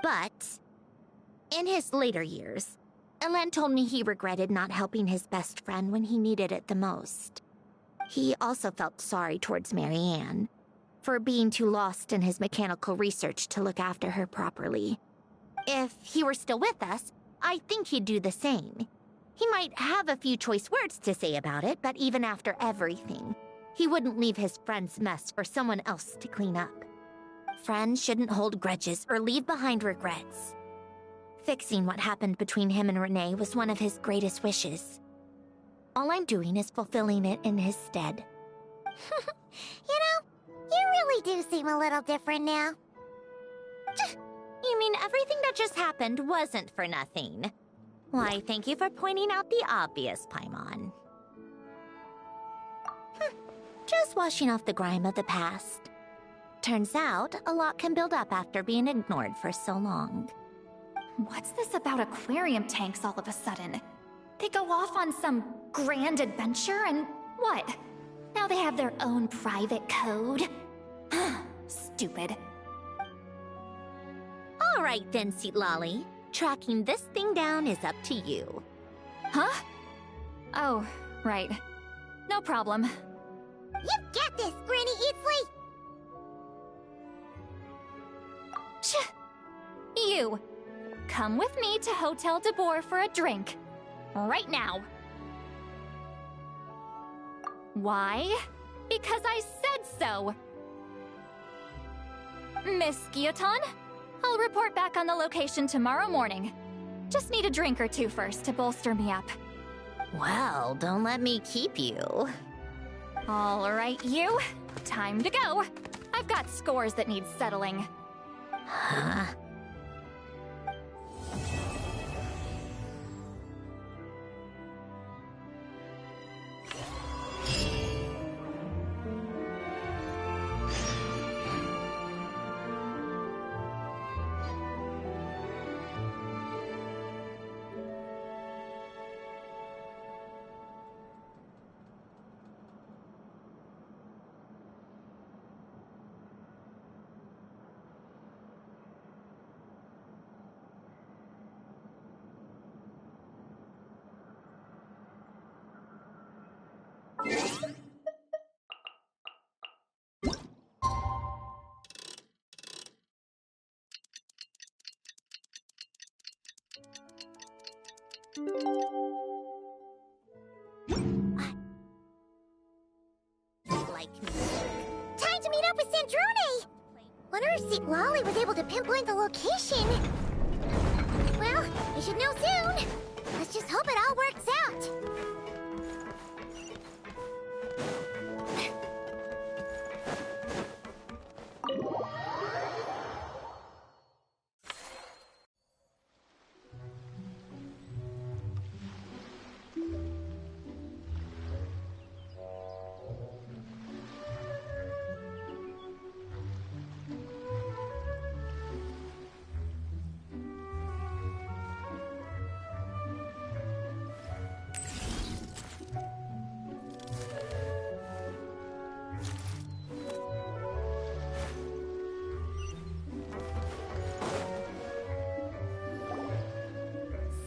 But in his later years, Elen told me he regretted not helping his best friend when he needed it the most. He also felt sorry towards Marianne for being too lost in his mechanical research to look after her properly. If he were still with us, I think he'd do the same. He might have a few choice words to say about it, but even after everything, he wouldn't leave his friend's mess for someone else to clean up. Friends shouldn't hold grudges or leave behind regrets. Fixing what happened between him and Renee was one of his greatest wishes. All I'm doing is fulfilling it in his stead. You know, you really do seem a little different now. You mean everything that just happened wasn't for nothing? Why, thank you for pointing out the obvious, Paimon. Just washing off the grime of the past. Turns out, a lot can build up after being ignored for so long. What's this about aquarium tanks all of a sudden? They go off on some grand adventure and what? Now they have their own private code? Stupid. All right then, Lolly. Tracking this thing down is up to you. Huh? Oh, right. No problem. You've got this, Granny Eatsley! You! Come with me to Hotel de Boer for a drink. Right now. Why? Because I said so! Miss Guillotin, I'll report back on the location tomorrow morning. Just need a drink or two first to bolster me up. Well, don't let me keep you. All right, you. Time to go. I've got scores that need settling. Huh? Like me. Time to meet up with Sandrone! Wonder if Seat Lolly was able to pinpoint the location. Well, we should know soon. Let's just hope it all works out.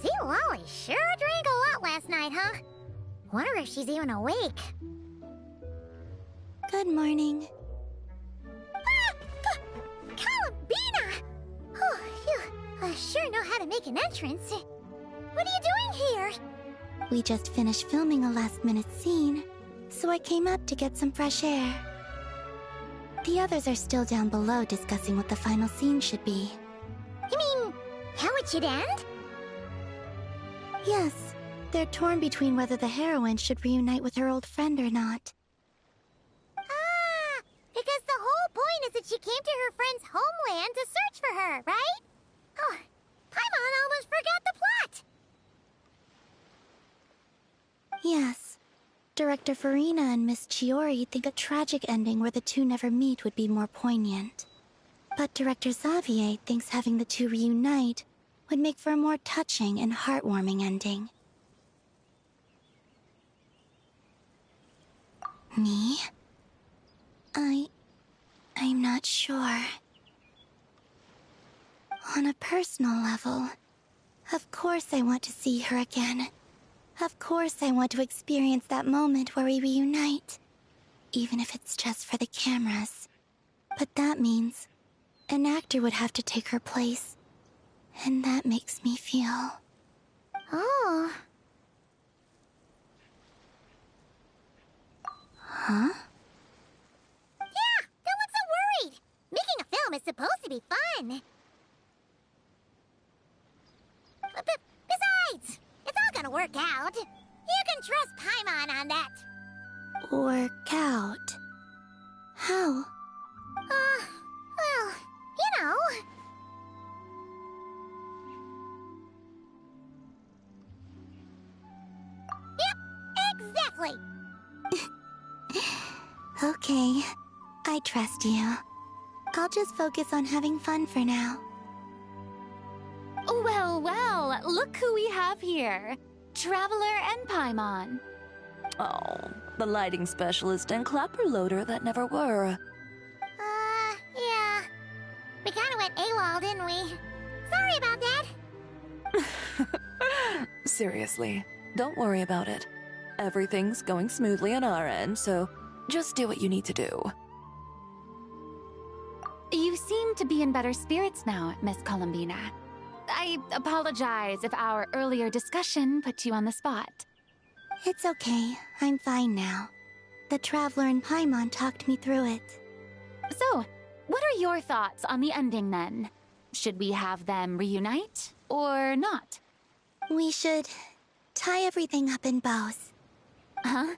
Seat Lolly sure drank a lot last night, huh? Wonder if she's even awake. Good morning. Columbina! Oh, you sure know how to make an entrance. What are you doing here? We just finished filming a last-minute scene, so I came up to get some fresh air. The others are still down below discussing what the final scene should be. You mean, how it should end? Yes, they're torn between whether the heroine should reunite with her old friend or not. Ah, because the whole point is that she came to her friend's homeland to search for her, right? Oh, Paimon almost forgot the plot! Yes. Director Farina and Miss Chiori think a tragic ending where the two never meet would be more poignant. But Director Xavier thinks having the two reunite would make for a more touching and heartwarming ending. Me? I'm not sure. On a personal level, of course I want to see her again. Of course I want to experience that moment where we reunite. Even if it's just for the cameras. But that means an actor would have to take her place. And that makes me feel... Oh. Huh? Yeah, don't look so worried. Making a film is supposed to be fun. to work out. You can trust Paimon on that. Work out? How? Well, you know. Yep, exactly. Okay, I trust you. I'll just focus on having fun for now. Well, well, look who we have here. Traveler and Paimon. Oh, the lighting specialist and clapper loader that never were. Yeah. We kind of went AWOL, didn't we? Sorry about that. Seriously, don't worry about it. Everything's going smoothly on our end, so just do what you need to do. You seem to be in better spirits now, Miss Columbina. I apologize if our earlier discussion put you on the spot. It's okay. I'm fine now. The Traveler and Paimon talked me through it. So, what are your thoughts on the ending then? Should we have them reunite, or not? We should tie everything up in bows. Huh?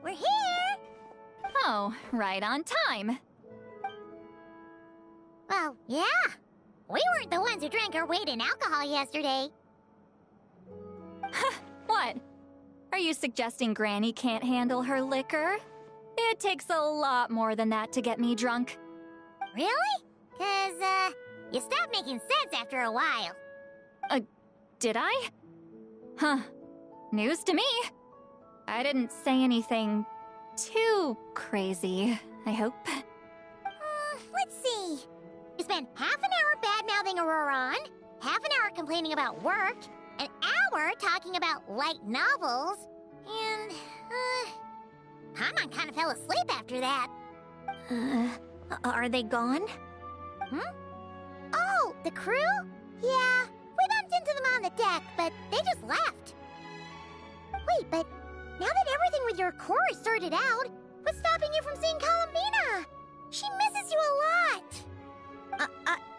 We're here! Oh, right on time. Well, yeah. We weren't the ones who drank our weight in alcohol yesterday. What? Are you suggesting Granny can't handle her liquor? It takes a lot more than that to get me drunk. Really? 'Cause, you stopped making sense after a while. Did I? Huh. News to me. I didn't say anything too crazy, I hope. Let's see. You spent half an hour bad-mouthing Auroron, half an hour complaining about work, an hour talking about light novels, and, Paimon kind of fell asleep after that. Are they gone? Oh, the crew? Yeah, we bumped into them on the deck, but they just left. Wait, but now that everything with your core is sorted out, what's stopping you from seeing Columbina? She misses you a lot.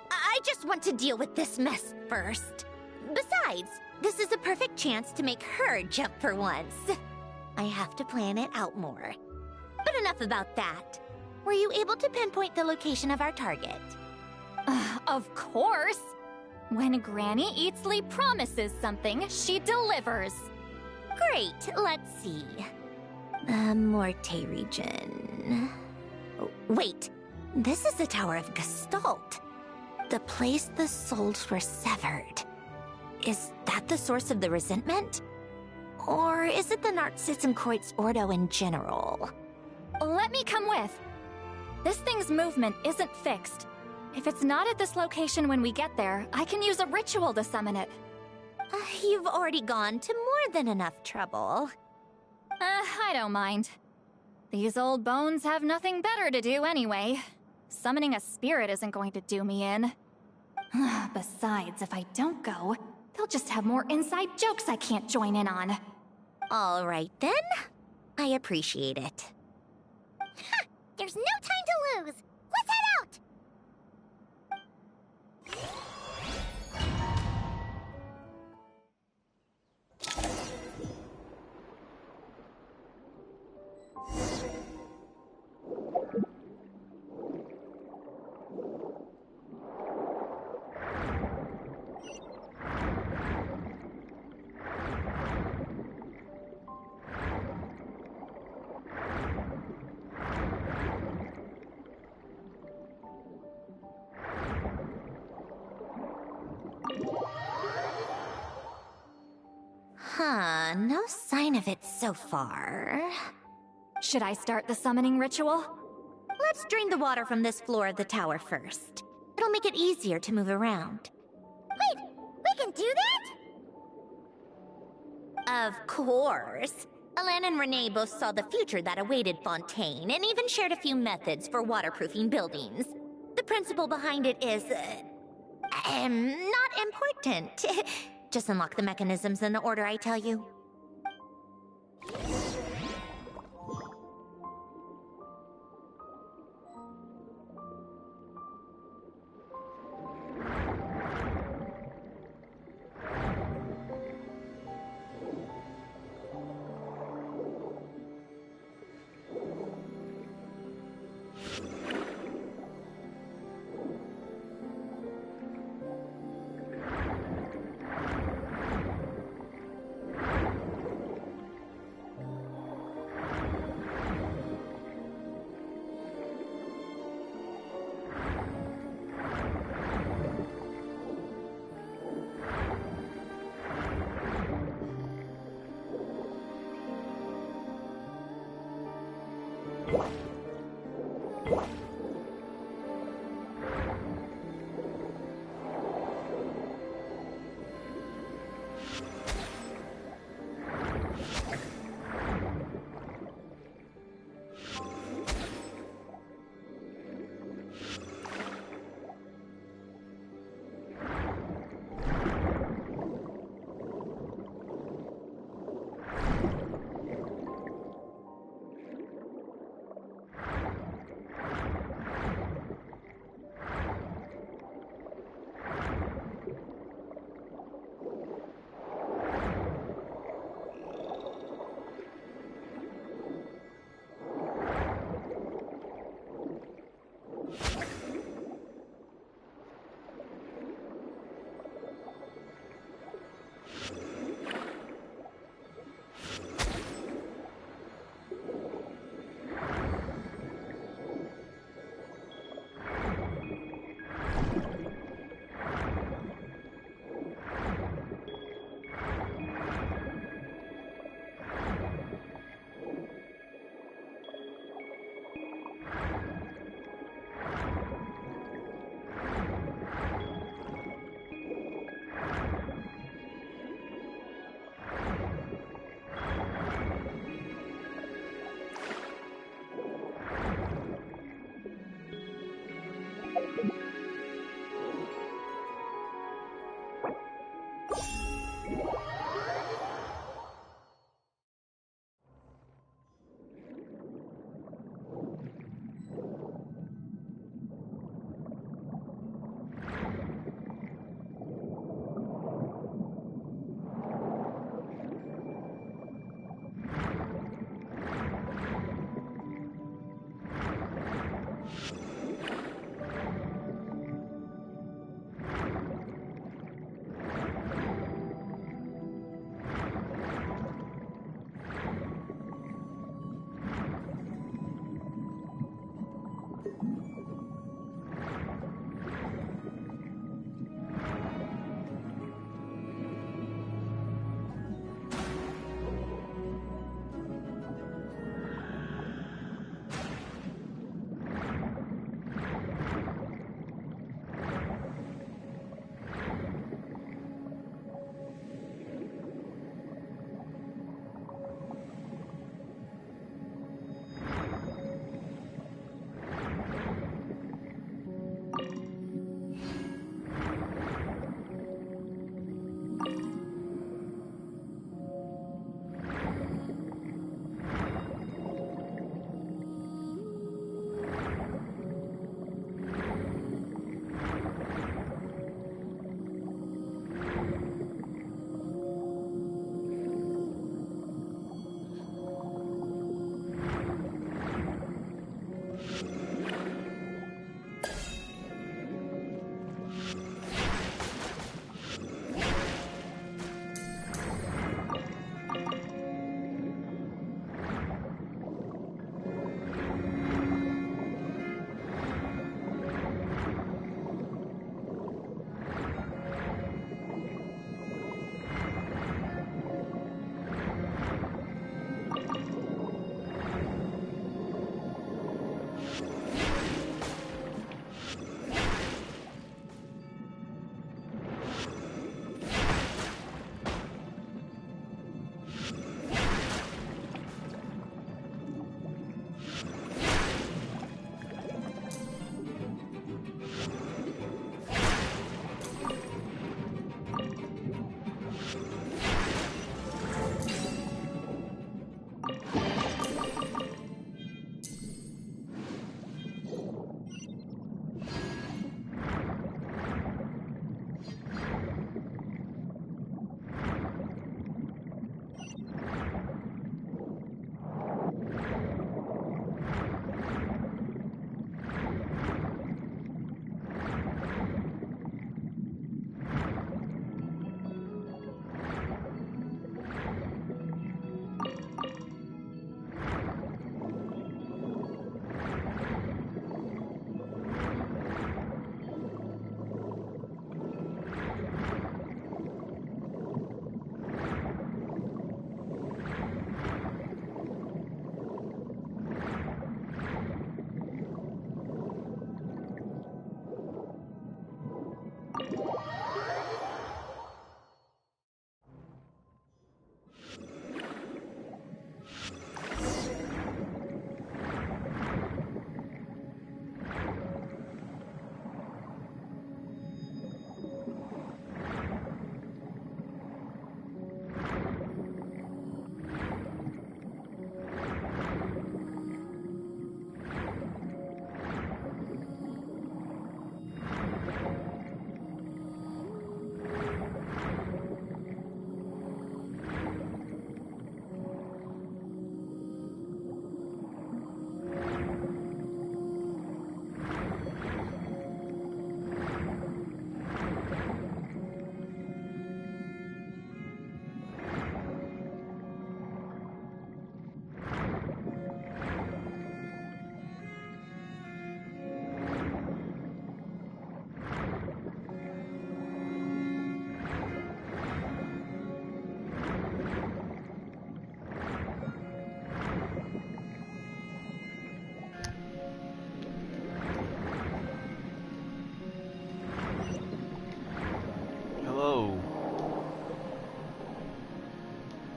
I just want to deal with this mess first. Besides, this is a perfect chance to make her jump for once. I have to plan it out more. But enough about that. Were you able to pinpoint the location of our target? Of course! When Granny Eatsley promises something, she delivers. Great, let's see. The Morte region. Oh, wait, this is the Tower of Gestalt. The place the souls were severed. Is that the source of the resentment? Or is it the Narcissenkreuz Ordo in general? Let me come with. This thing's movement isn't fixed. If it's not at this location when we get there, I can use a ritual to summon it. You've already gone to more than enough trouble. I don't mind. These old bones have nothing better to do anyway. Summoning a spirit isn't going to do me in. Besides, if I don't go, they'll just have more inside jokes I can't join in on. All right then. I appreciate it. There's no time to lose. Let's head out! No sign of it so far. Should I start the summoning ritual? Let's drain the water from this floor of the tower first. It'll make it easier to move around. Wait, we can do that? Of course. Alan and Renee both saw the future that awaited Fontaine, and even shared a few methods for waterproofing buildings. The principle behind it is, not important. Just unlock the mechanisms in the order I tell you.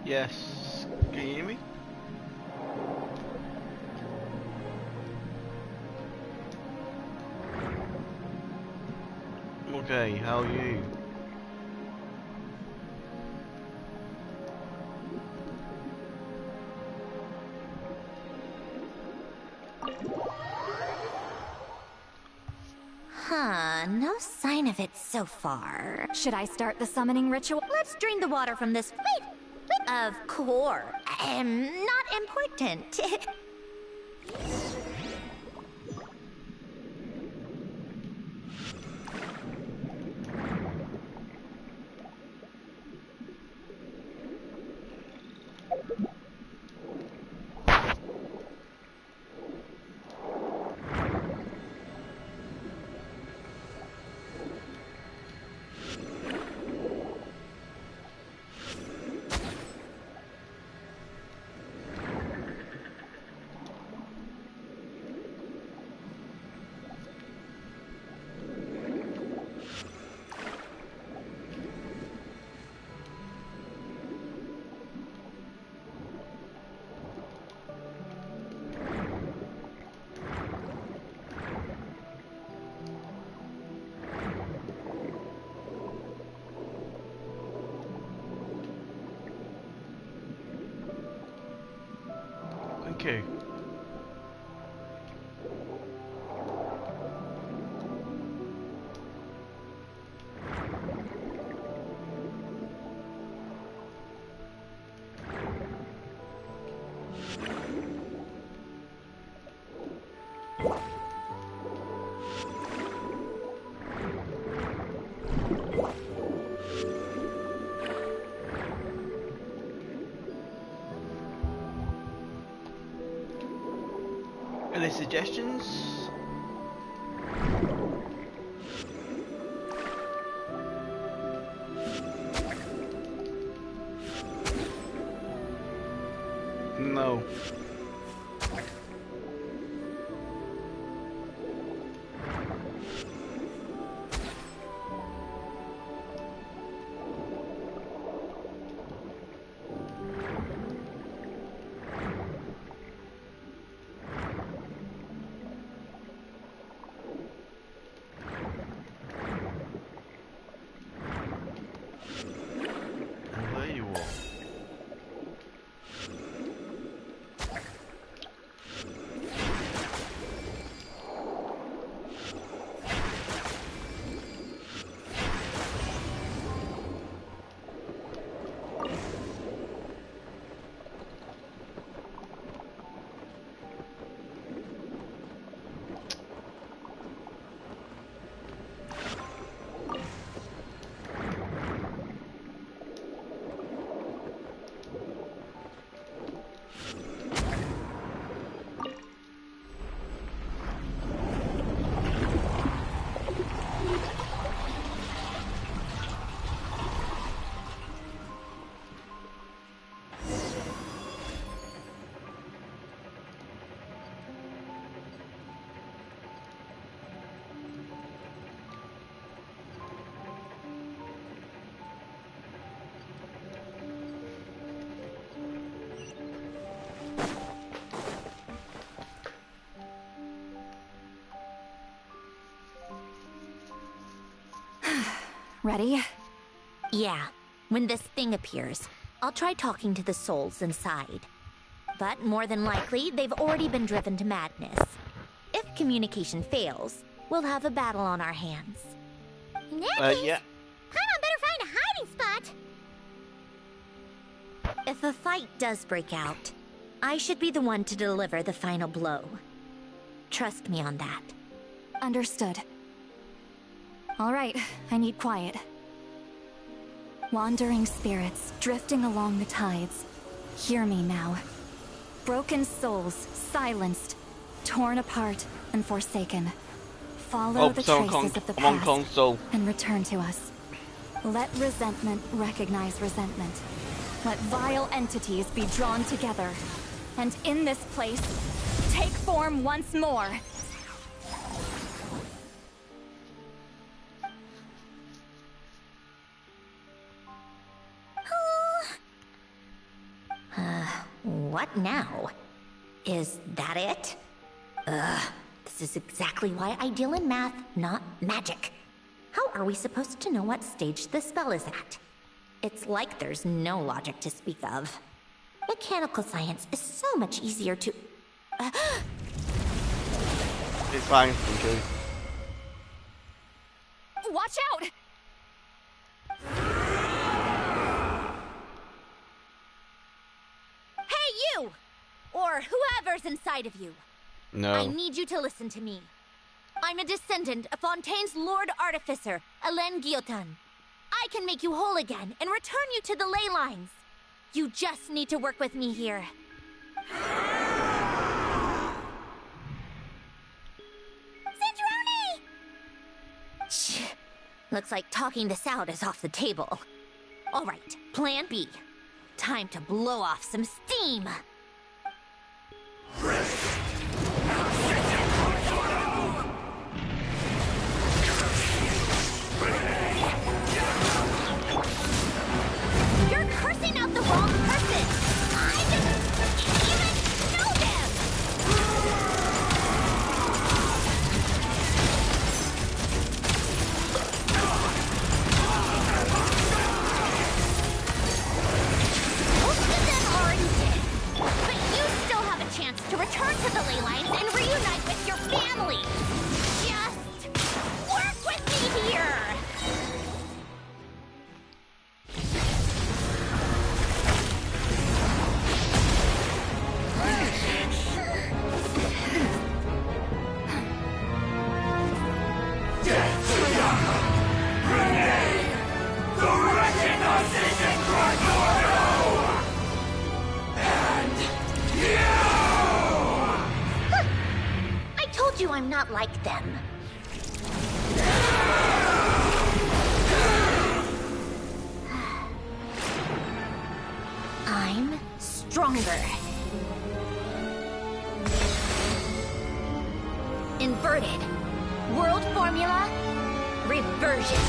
Yes. Can you hear me? Okay, how are you? Huh, no sign of it so far. Should I start the summoning ritual? Let's drain the water from this. Wait! Of course. Not important. Thank you. Any suggestions? No. Well, there you are. Ready? Yeah, when this thing appears, I'll try talking to the souls inside. But more than likely, they've already been driven to madness. If communication fails, we'll have a battle on our hands. In that case, Yeah. Paimon better find a hiding spot. If a fight does break out, I should be the one to deliver the final blow. Trust me on that. Understood. All right, I need quiet. Wandering spirits drifting along the tides. Hear me now. Broken souls, silenced, torn apart, and forsaken. Follow the traces of the I'm on past console. and return to us. Let resentment recognize resentment. Let vile entities be drawn together. And in this place, take form once more. What now? Is that it? This is exactly why I deal in math, not magic. How are we supposed to know what stage the spell is at? It's like there's no logic to speak of. Mechanical science is so much easier to... It's fine, thank you. Watch out! Hey, you! Or whoever's inside of you. No. I need you to listen to me. I'm a descendant of Fontaine's Lord Artificer, Hélène Guillotin. I can make you whole again and return you to the ley lines. You just need to work with me here. Zandrone! Shh. Looks like talking this out is off the table. All right, plan B. Time to blow off some steam. You're cursing out the wrong person! I didn't even know them! Most of them already did. But you still have a chance to return to the ley lines and reunite with your family. Just work with me here. I told you I'm not like them. I'm stronger. Inverted. World formula. Reversion.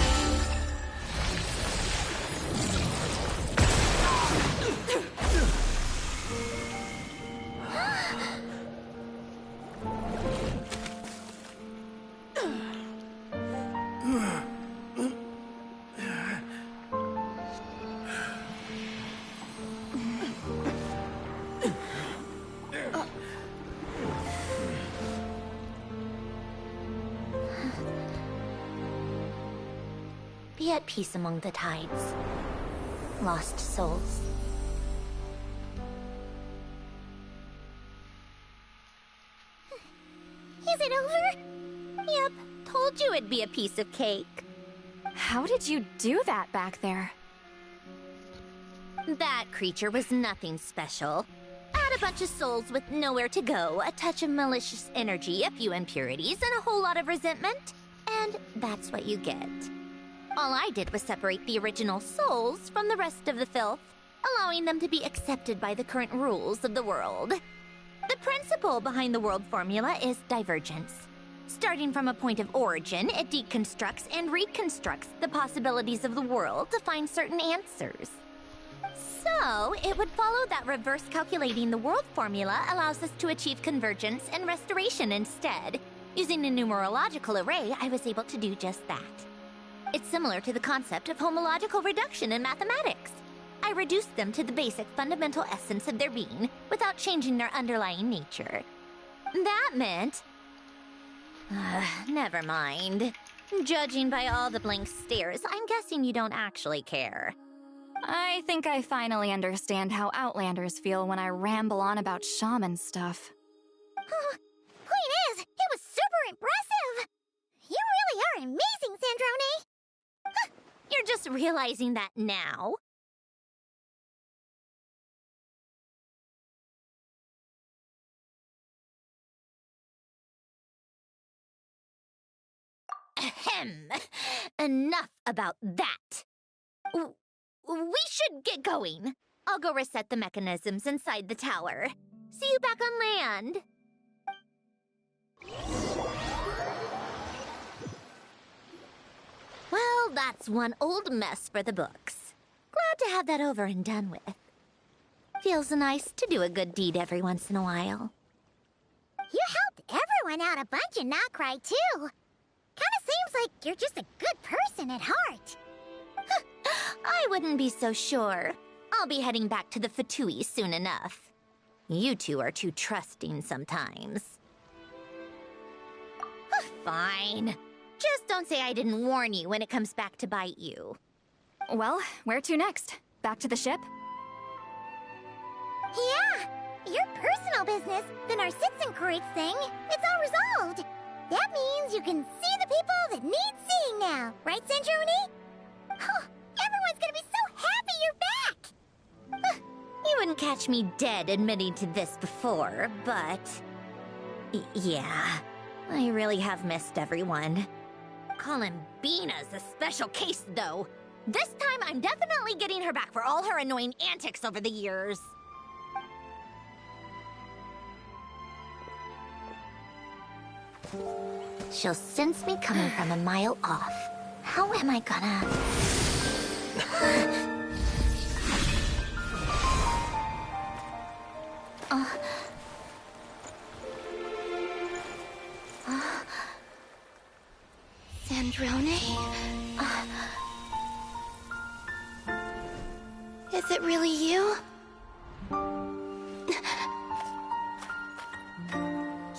Be at peace among the tides. Lost souls. Is it over? Yep, told you it'd be a piece of cake. How did you do that back there? That creature was nothing special. Add a bunch of souls with nowhere to go, a touch of malicious energy, a few impurities, and a whole lot of resentment, and that's what you get. All I did was separate the original souls from the rest of the filth, allowing them to be accepted by the current rules of the world. The principle behind the world formula is divergence. Starting from a point of origin, it deconstructs and reconstructs the possibilities of the world to find certain answers. So, it would follow that reverse calculating the world formula allows us to achieve convergence and restoration instead. Using a numerological array, I was able to do just that. It's similar to the concept of homological reduction in mathematics. I reduced them to the basic fundamental essence of their being without changing their underlying nature. That meant... never mind. Judging by all the blank stares, I'm guessing you don't actually care. I think I finally understand how Outlanders feel when I ramble on about shaman stuff. Point is, it was super impressive! You really are amazing, Zandrone! You're just realizing that now? Ahem. Enough about that. We should get going. I'll go reset the mechanisms inside the tower. See you back on land. Well, that's one old mess for the books. Glad to have that over and done with. Feels nice to do a good deed every once in a while. You helped everyone out a bunch and not cry, too. Kinda seems like you're just a good person at heart. I wouldn't be so sure. I'll be heading back to the Fatui soon enough. You two are too trusting sometimes. Fine. Just don't say I didn't warn you when it comes back to bite you. Well, where to next? Back to the ship? Yeah, your personal business, the Narcitsan thing, it's all resolved. That means you can see the people that need seeing now, right, Sanjoni? Oh, everyone's gonna be so happy you're back! You wouldn't catch me dead admitting to this before, but... yeah, I really have missed everyone. Columbina's a special case, though. This time, I'm definitely getting her back for all her annoying antics over the years. She'll sense me coming from a mile off. How am I gonna... Sandrone? Is it really you?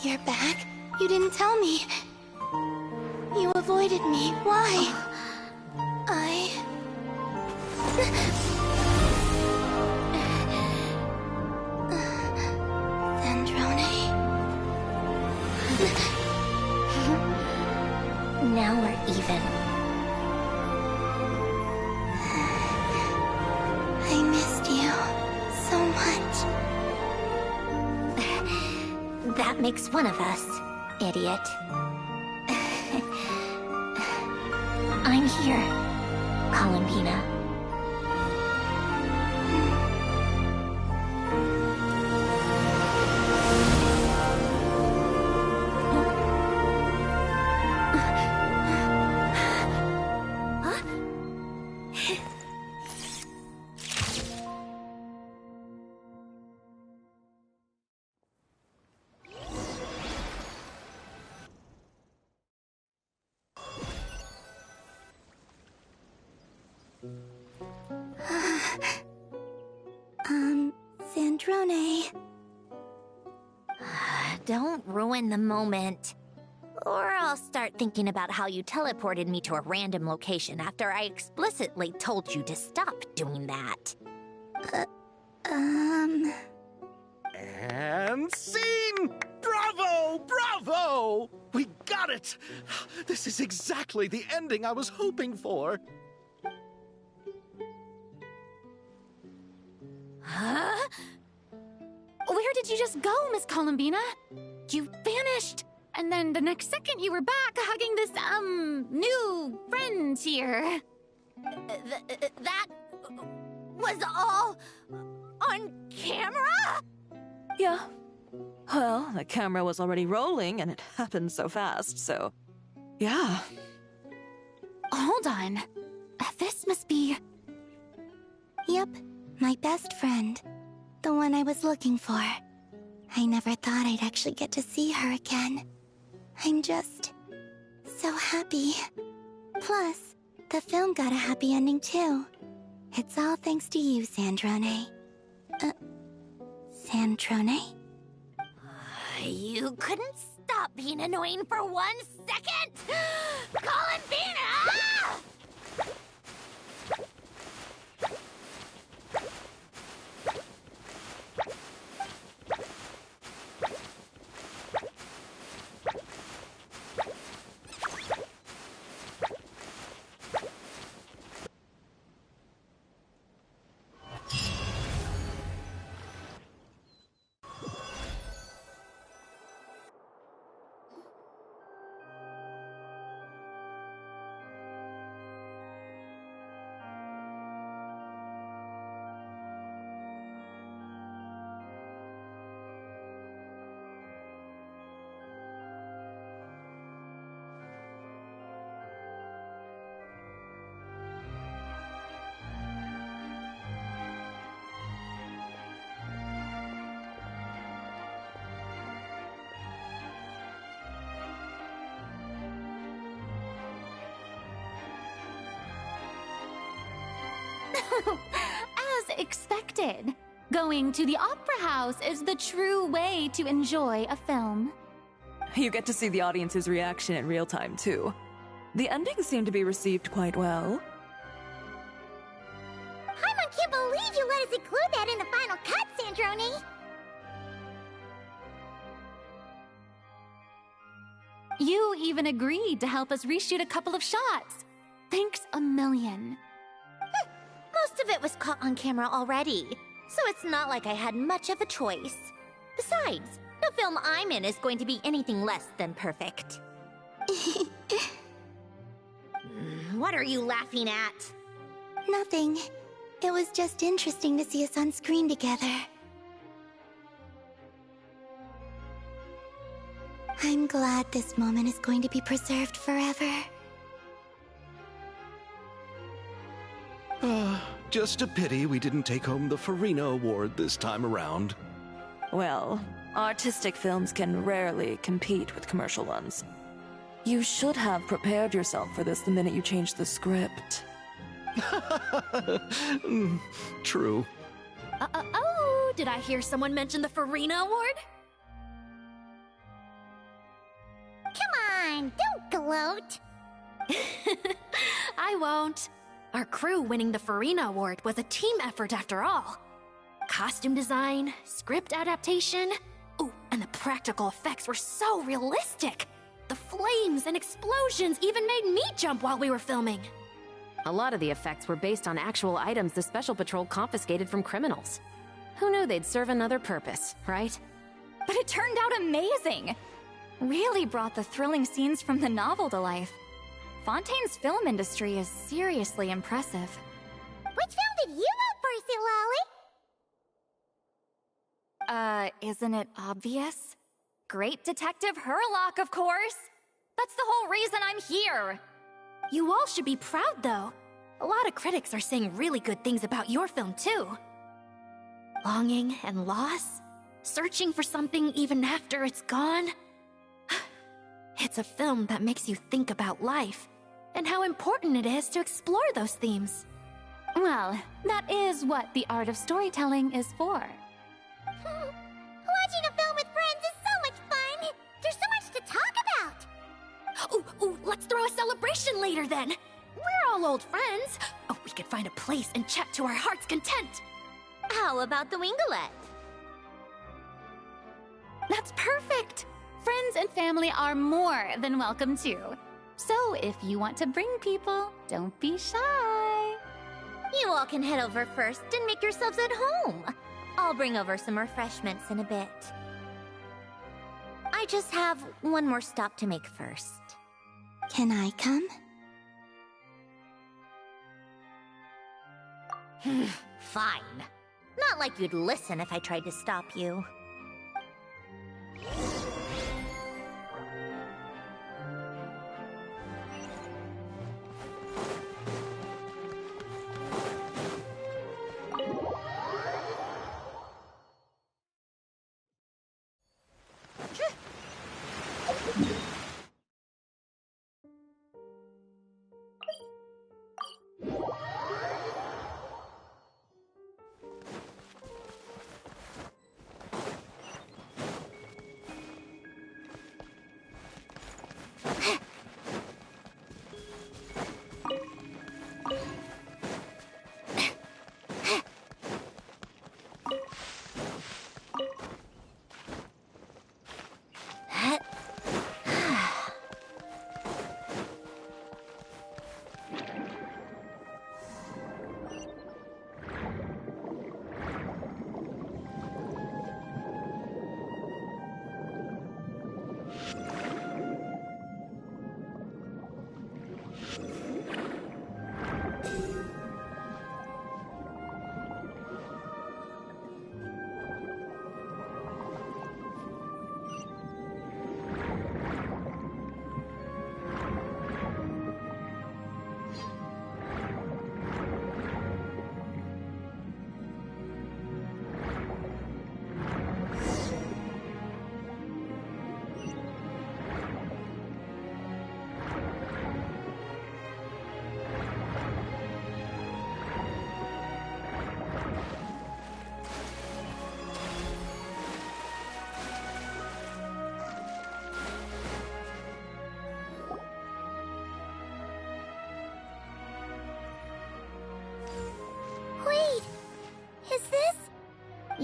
You're back? You didn't tell me. You avoided me. Why? Sandrone? Now we're even. I missed you so much. That makes one of us, idiot. I'm here, Columbina. Sandrone. Don't ruin the moment. Or I'll start thinking about how you teleported me to a random location after I explicitly told you to stop doing that. And scene! Bravo! Bravo! We got it! This is exactly the ending I was hoping for. Huh? Where did you just go, Miss Columbina? You vanished! And then the next second you were back hugging this, new friend here. That was all on camera? Yeah. Well, the camera was already rolling and it happened so fast, so... yeah. Hold on. This must be... Yep, my best friend. The one I was looking for. I never thought I'd actually get to see her again. I'm just... so happy. Plus, the film got a happy ending too. It's all thanks to you, Sandrone. Sandrone? You couldn't stop being annoying for 1 second? Columbina! As expected. Going to the opera house is the true way to enjoy a film. You get to see the audience's reaction in real time, too. The ending seemed to be received quite well. Paimon can't believe you let us include that in the final cut, Sandrone! You even agreed to help us reshoot a couple of shots. Thanks a million. Most of it was caught on camera already, so it's not like I had much of a choice. Besides, the film I'm in is going to be anything less than perfect. What are you laughing at? Nothing. It was just interesting to see us on screen together. I'm glad this moment is going to be preserved forever. Just a pity we didn't take home the Farina Award this time around. Well, artistic films can rarely compete with commercial ones. You should have prepared yourself for this the minute you changed the script. True. Oh, did I hear someone mention the Farina Award? Come on, don't gloat! I won't. Our crew winning the Farina Award was a team effort after all. Costume design, script adaptation. Ooh, and the practical effects were so realistic. The flames and explosions even made me jump while we were filming. A lot of the effects were based on actual items the Special Patrol confiscated from criminals. Who knew they'd serve another purpose, right? But it turned out amazing! Really brought the thrilling scenes from the novel to life. Fontaine's film industry is seriously impressive. Which film did you vote for, Silali? Isn't it obvious? Great Detective Hurlock, of course! That's the whole reason I'm here! You all should be proud, though. A lot of critics are saying really good things about your film, too. Longing and loss? Searching for something even after it's gone? It's a film that makes you think about life, and how important it is to explore those themes. Well, that is what the art of storytelling is for. Watching a film with friends is so much fun! There's so much to talk about! Ooh, let's throw a celebration later then! We're all old friends! Oh, we could find a place and chat to our heart's content! How about the Wingalette? That's perfect! Friends and family are more than welcome too. So if you want to bring people, don't be shy. You all can head over first and make yourselves at home. I'll bring over some refreshments in a bit. I just have one more stop to make first. Can I come? Fine. Not like you'd listen if I tried to stop you.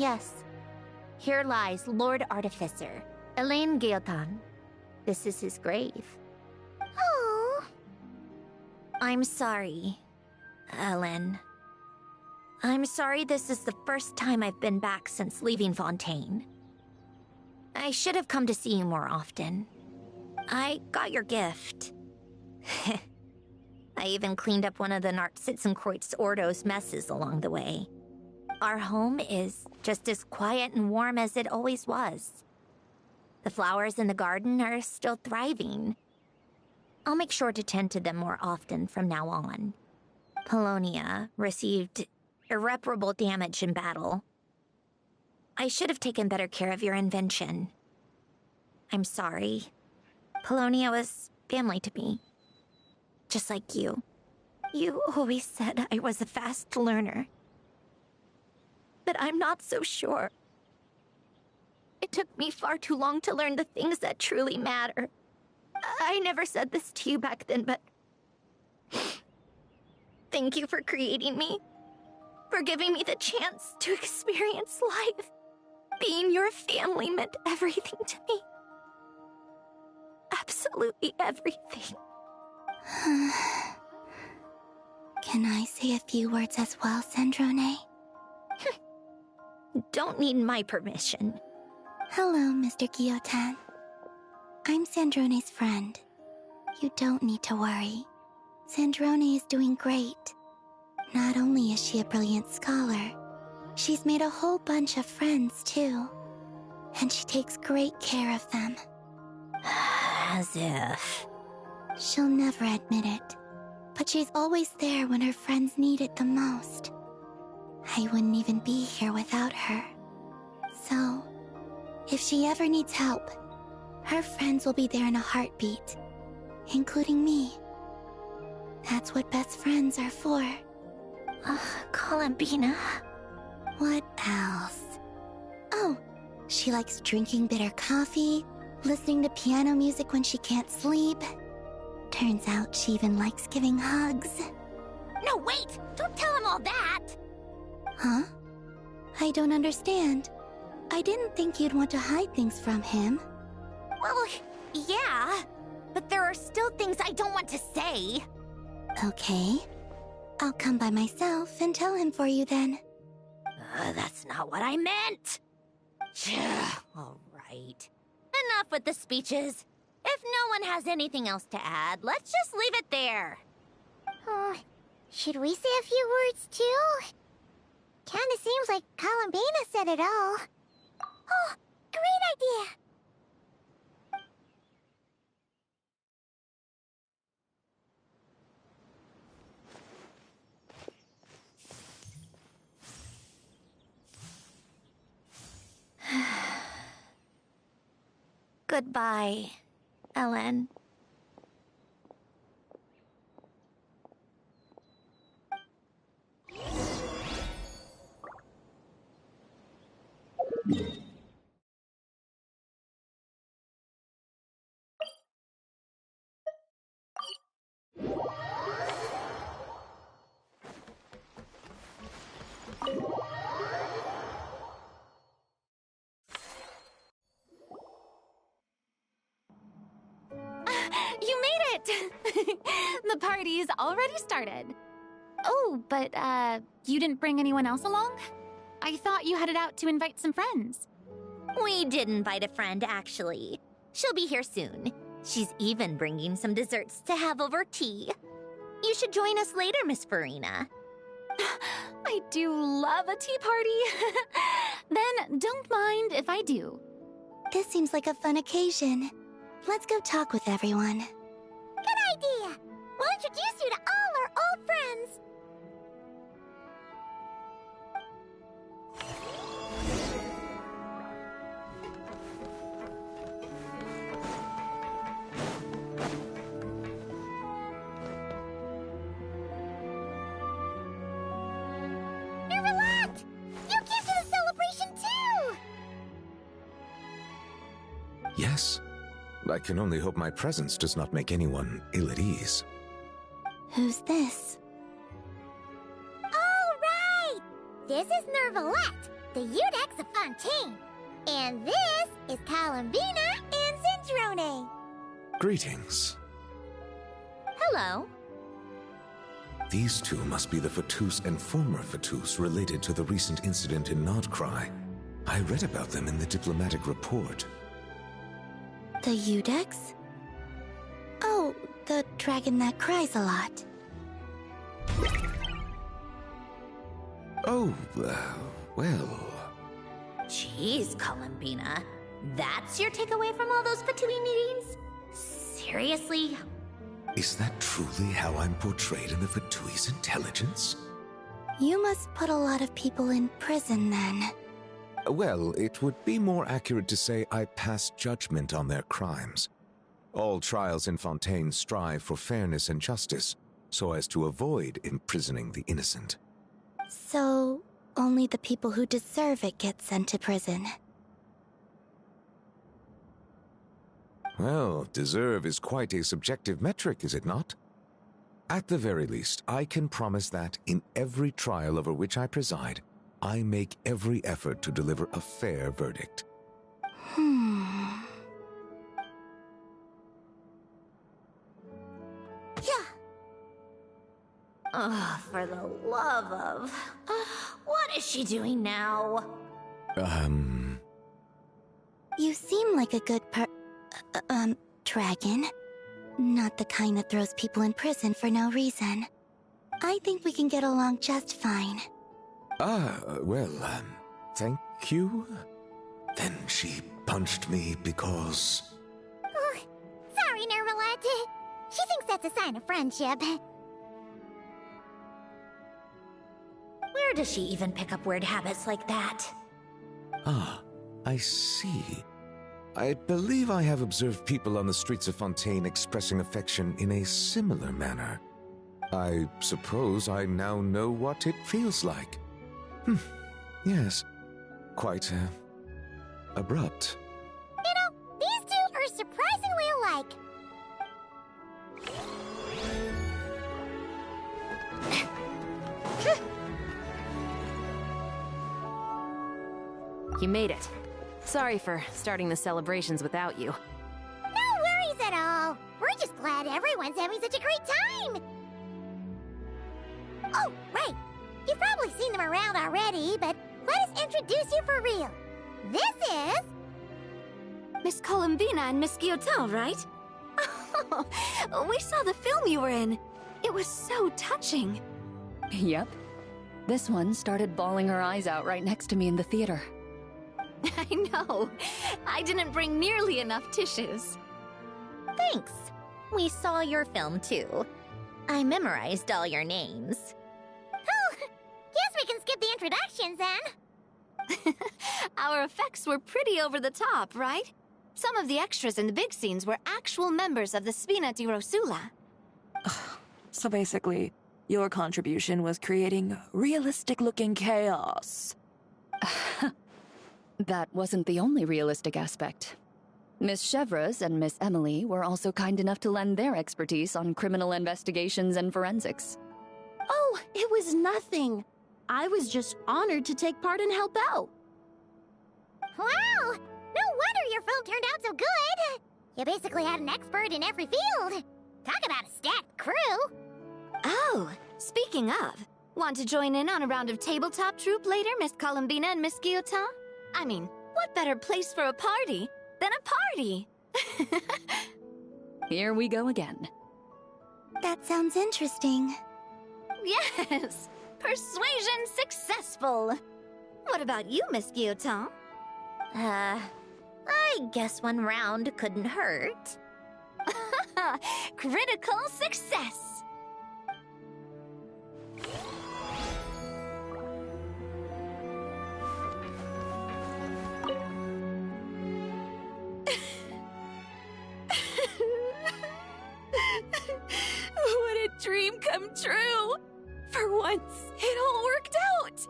Yes. Here lies Lord Artificer, Elaine Guillotin. This is his grave. Oh. I'm sorry, Ellen. I'm sorry this is the first time I've been back since leaving Fontaine. I should have come to see you more often. I got your gift. I even cleaned up one of the Nartsitzenkreuz Ordo's messes along the way. Our home is just as quiet and warm as it always was. The flowers in the garden are still thriving. I'll make sure to tend to them more often from now on. Polonia received irreparable damage in battle. I should have taken better care of your invention. I'm sorry. Polonia was family to me. Just like you. You always said I was a fast learner. But I'm not so sure. It took me far too long to learn the things that truly matter. I never said this to you back then, but... Thank you for creating me. For giving me the chance to experience life. Being your family meant everything to me. Absolutely everything. Can I say a few words as well, Sandrone? Don't need my permission. Hello, Mr. Guillotin. I'm Sandrone's friend. You don't need to worry. Sandrone is doing great. Not only is she a brilliant scholar, she's made a whole bunch of friends, too. And she takes great care of them. As if... She'll never admit it, but she's always there when her friends need it the most. I wouldn't even be here without her. So, if she ever needs help, her friends will be there in a heartbeat, including me. That's what best friends are for. Columbina. What else? Oh, she likes drinking bitter coffee, listening to piano music when she can't sleep. Turns out she even likes giving hugs. No, wait! Don't tell him all that! Huh? I don't understand. I didn't think you'd want to hide things from him. Well, yeah. But there are still things I don't want to say. Okay. I'll come by myself and tell him for you then. That's not what I meant. All right. Enough with the speeches. If no one has anything else to add, let's just leave it there. Should we say a few words too? Kinda seems like Columbina said it all. Oh, great idea! Goodbye, Ellen. You made it! The party's already started. Oh, but, you didn't bring anyone else along? I thought you headed out to invite some friends. We did invite a friend, actually. She'll be here soon. She's even bringing some desserts to have over tea. You should join us later, Miss Farina. I do love a tea party. Then don't mind if I do. This seems like a fun occasion. Let's go talk with everyone. Good idea! We'll introduce you to all our old friends. Nervalat! You came to the celebration too! Yes. I can only hope my presence does not make anyone ill at ease. Who's this? All right! This is Nervalet, the Udex of Fontaine. And this is Columbina and Zindrone. Greetings. Hello. These two must be the Fatus and former Fatus related to the recent incident in Nodcry. I read about them in the diplomatic report. The Udex? Oh, the dragon that cries a lot. Oh, well... Jeez, Columbina. That's your takeaway from all those Fatui meetings? Seriously? Is that truly how I'm portrayed in the Fatui's intelligence? You must put a lot of people in prison then. Well, it would be more accurate to say I pass judgment on their crimes. All trials in Fontaine strive for fairness and justice, so as to avoid imprisoning the innocent. So, only the people who deserve it get sent to prison. Well, deserve is quite a subjective metric, is it not? At the very least, I can promise that in every trial over which I preside, I make every effort to deliver a fair verdict. Yeah. Oh, for the love of... what is she doing now? You seem like a good dragon. Not the kind that throws people in prison for no reason. I think we can get along just fine. Thank you? Then she punched me because... Oh, sorry, Nermalette. She thinks that's a sign of friendship. Where does she even pick up weird habits like that? Ah, I see. I believe I have observed people on the streets of Fontaine expressing affection in a similar manner. I suppose I now know what it feels like. Yes. Quite, abrupt. You know, these two are surprisingly alike. You made it. Sorry for starting the celebrations without you. No worries at all. We're just glad everyone's having such a great time. Oh, right. You've probably seen them around already, but let us introduce you for real. This is... Miss Columbina and Miss Guillotin, right? Oh, we saw the film you were in. It was so touching. Yep. This one started bawling her eyes out right next to me in the theater. I know. I didn't bring nearly enough tissues. Thanks. We saw your film too. I memorized all your names. Oh, guess we can skip the introductions then. Our effects were pretty over the top, right? Some of the extras in the big scenes were actual members of the Spina di Rosula. So basically, your contribution was creating realistic-looking chaos. That wasn't the only realistic aspect. Miss Chevreuse and Miss Emily were also kind enough to lend their expertise on criminal investigations and forensics. Oh, it was nothing. I was just honored to take part and help out. Wow! No wonder your film turned out so good! You basically had an expert in every field. Talk about a stacked crew! Oh, speaking of, want to join in on a round of tabletop troupe later, Miss Columbina and Miss Guillotin? I mean, what better place for a party than a party? Here we go again. That sounds interesting. Yes! Persuasion successful! What about you, Miss Guillotin? I guess one round couldn't hurt. Critical success! What a dream come true! For once, it all worked out!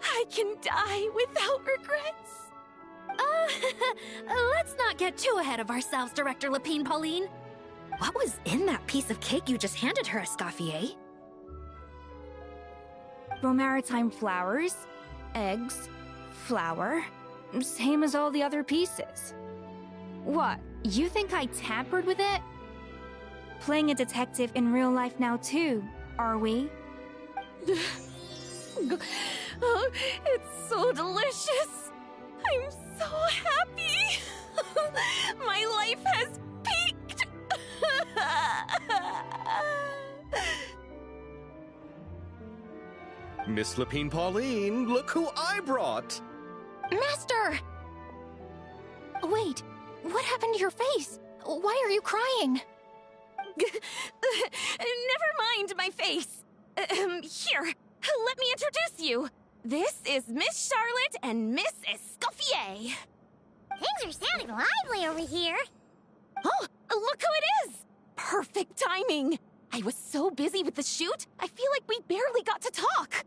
I can die without regrets! Let's not get too ahead of ourselves, Director Lapine Pauline. What was in that piece of cake you just handed her, Escoffier? Romaritime flowers, eggs, flower. Same as all the other pieces. What, you think I tampered with it? Playing a detective in real life now too, are we? Oh, it's so delicious. I'm so happy. My life has peaked. Miss Lapine Pauline, look who I brought! Master! Wait, what happened to your face? Why are you crying? Never mind my face. Here, let me introduce you. This is Miss Charlotte and Miss Escoffier. Things are sounding lively over here. Oh, look who it is! Perfect timing. I was so busy with the shoot, I feel like we barely got to talk.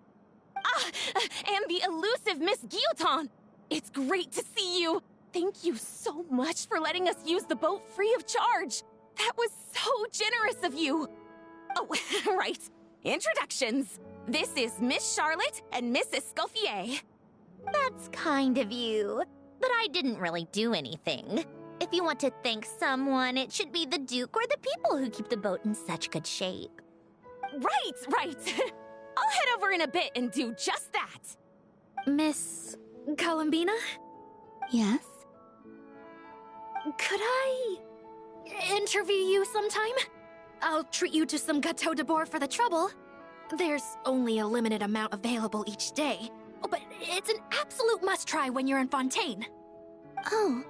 And the elusive Miss Guillotin. It's great to see you. Thank you so much for letting us use the boat free of charge. That was so generous of you. Oh, right. Introductions. This is Miss Charlotte and Miss Escoffier. That's kind of you, but I didn't really do anything. If you want to thank someone, it should be the Duke or the people who keep the boat in such good shape. Right. I'll head over in a bit and do just that. Miss Columbina? Yes? Could I interview you sometime? I'll treat you to some gâteau de bord for the trouble. There's only a limited amount available each day, but it's an absolute must-try when you're in Fontaine. Oh,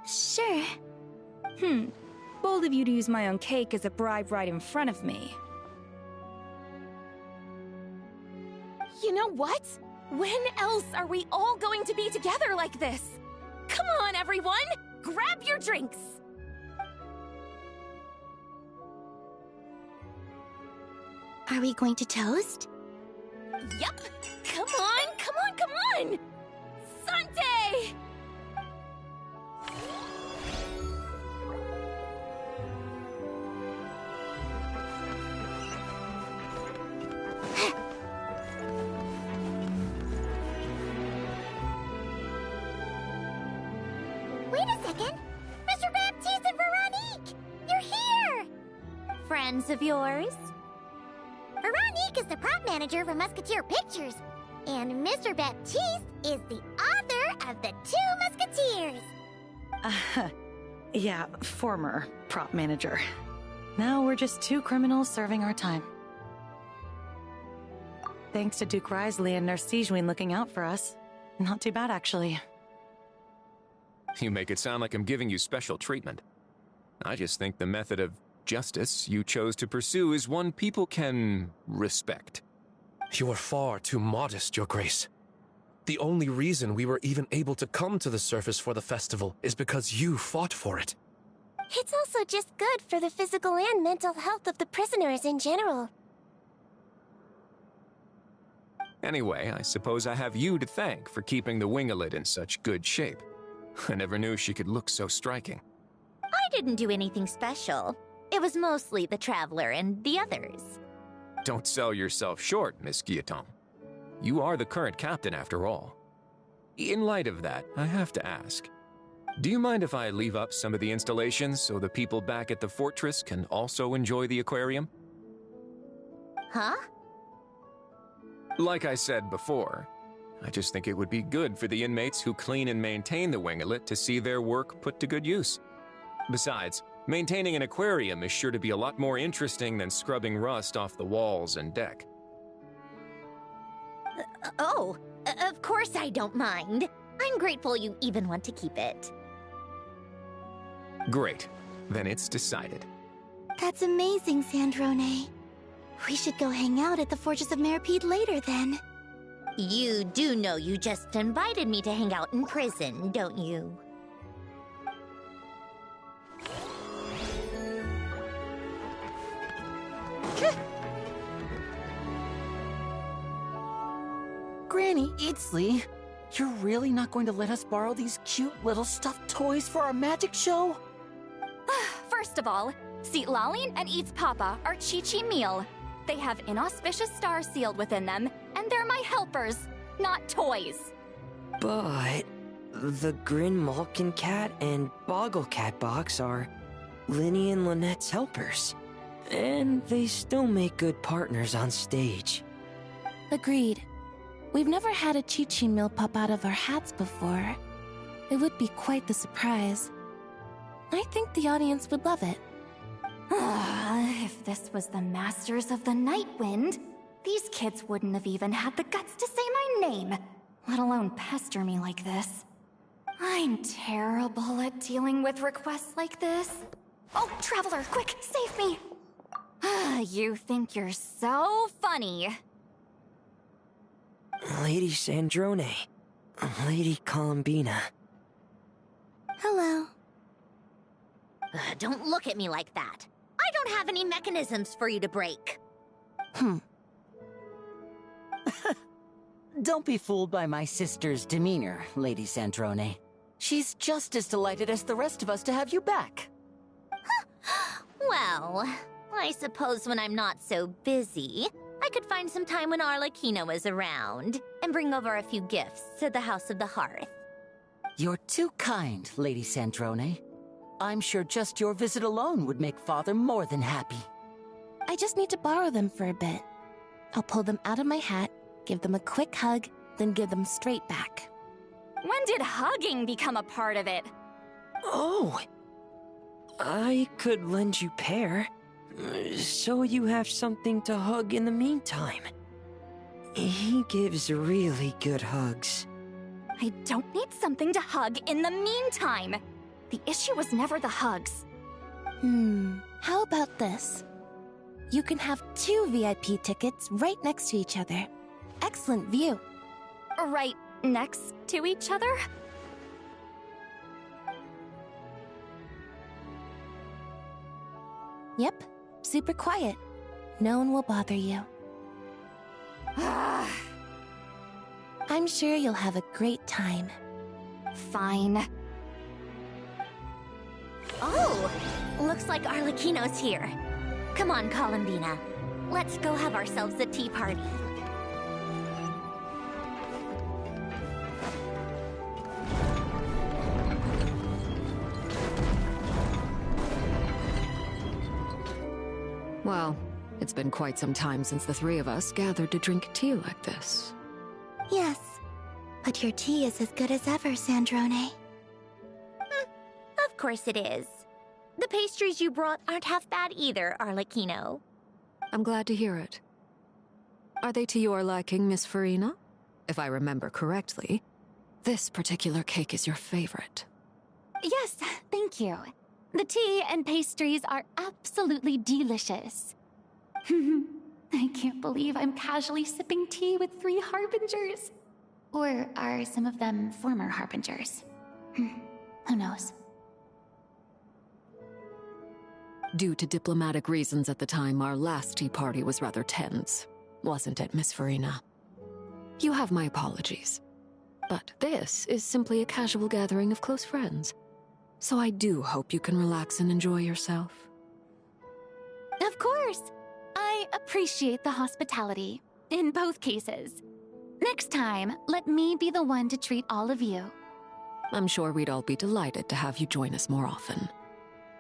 sure. Bold of you to use my own cake as a bribe right in front of me. You know what? When else are we all going to be together like this? Come on, everyone! Grab your drinks! Are we going to toast? Yup! Come on! Sante! Wait a second! Mr. Baptiste and Veronique! You're here! Friends of yours? Veronique is the prop manager for Musketeer Pictures, and Mr. Baptiste is the author of The Two Musketeers. Yeah, former prop manager. Now we're just two criminals serving our time. Thanks to Duke Risley and Nurse Sigewin looking out for us. Not too bad, actually. You make it sound like I'm giving you special treatment. I just think the method of justice you chose to pursue is one people can respect. You are far too modest, Your Grace. The only reason we were even able to come to the surface for the festival is because you fought for it. It's also just good for the physical and mental health of the prisoners in general. Anyway, I suppose I have you to thank for keeping the winglet in such good shape. I never knew she could look so striking. I didn't do anything special. It was mostly the Traveler and the others. Don't sell yourself short, Miss Guillotin. You are the current captain, after all. In light of that, I have to ask, do you mind if I leave up some of the installations so the people back at the fortress can also enjoy the aquarium? Huh? Like I said before, I just think it would be good for the inmates who clean and maintain the winglet to see their work put to good use. Besides, maintaining an aquarium is sure to be a lot more interesting than scrubbing rust off the walls and deck. Of course I don't mind. I'm grateful you even want to keep it. Great. Then it's decided. That's amazing, Sandrone. We should go hang out at the Fortress of Meripede later, then. You do know you just invited me to hang out in prison, don't you? Granny Itzley, you're really not going to let us borrow these cute little stuffed toys for our magic show? First of all, Seat Lalin and Eats Papa are Chi-Chi meal. They have inauspicious stars sealed within them, and they're my helpers, not toys. But the Grin Malkin Cat and Boggle Cat box are Linny and Lynette's helpers. And they still make good partners on stage. Agreed. We've never had a Chi-Chi meal pop out of our hats before. It would be quite the surprise. I think the audience would love it. If this was the Masters of the Night Wind, these kids wouldn't have even had the guts to say my name, let alone pester me like this. I'm terrible at dealing with requests like this. Oh, Traveler, quick, save me! You think you're so funny. Lady Sandrone. Lady Columbina. Hello. Don't look at me like that. I don't have any mechanisms for you to break. Don't be fooled by my sister's demeanor, Lady Sandrone. She's just as delighted as the rest of us to have you back. Well, I suppose when I'm not so busy, I could find some time when Arlecchino is around and bring over a few gifts to the House of the Hearth. You're too kind, Lady Sandrone. I'm sure just your visit alone would make Father more than happy. I just need to borrow them for a bit. I'll pull them out of my hat, give them a quick hug, then give them straight back. When did hugging become a part of it? Oh! I could lend you pair, so you have something to hug in the meantime. He gives really good hugs. I don't need something to hug in the meantime. The issue was never the hugs. How about this? You can have 2 VIP tickets right next to each other. Excellent view. Right next to each other? Yep, super quiet. No one will bother you. I'm sure you'll have a great time. Fine. Oh, looks like Arlecchino's here. Come on, Columbina. Let's go have ourselves a tea party. Well, it's been quite some time since the 3 of us gathered to drink tea like this. Yes, but your tea is as good as ever, Sandrone. Of course it is. The pastries you brought aren't half bad either, Arlecchino. I'm glad to hear it. Are they to your liking, Miss Farina? If I remember correctly, this particular cake is your favorite. Yes, thank you. The tea and pastries are absolutely delicious. I can't believe I'm casually sipping tea with 3 harbingers. Or are some of them former harbingers? Who knows? Due to diplomatic reasons at the time, our last tea party was rather tense, wasn't it, Miss Farina? You have my apologies. But this is simply a casual gathering of close friends. So I do hope you can relax and enjoy yourself. Of course! I appreciate the hospitality, in both cases. Next time, let me be the one to treat all of you. I'm sure we'd all be delighted to have you join us more often.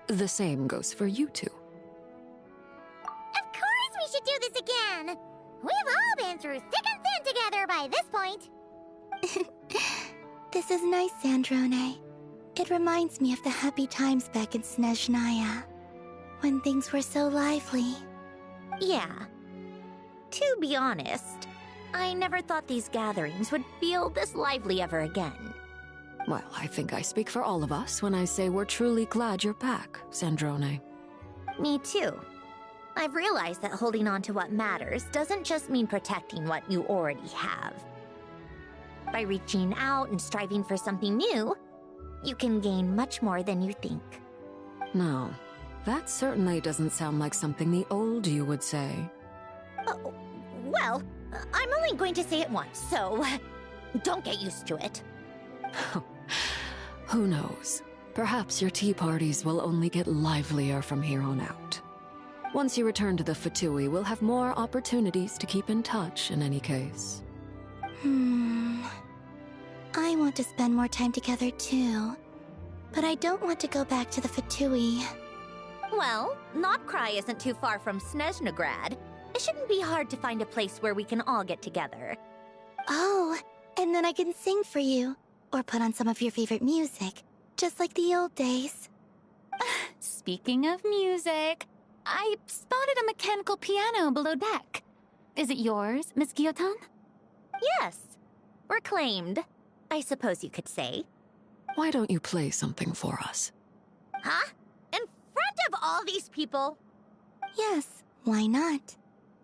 The same goes for you two. Of course we should do this again! We've all been through thick and thin together by this point. This is nice, Sandrone. It reminds me of the happy times back in Snezhnaya, when things were so lively. Yeah. To be honest, I never thought these gatherings would feel this lively ever again. Well, I think I speak for all of us when I say we're truly glad you're back, Sandrone. Me too. I've realized that holding on to what matters doesn't just mean protecting what you already have. By reaching out and striving for something new, you can gain much more than you think. No, that certainly doesn't sound like something the old you would say. Well, I'm only going to say it once, so don't get used to it. Who knows? Perhaps your tea parties will only get livelier from here on out. Once you return to the Fatui, we'll have more opportunities to keep in touch in any case. I want to spend more time together too. But I don't want to go back to the Fatui. Well, Notcry isn't too far from Snezhnograd. It shouldn't be hard to find a place where we can all get together. Oh, and then I can sing for you. Or put on some of your favorite music. Just like the old days. Speaking of music, I spotted a mechanical piano below deck. Is it yours, Miss Guillotin? Yes. Reclaimed, I suppose you could say. Why don't you play something for us? Huh? In front of all these people? Yes, why not?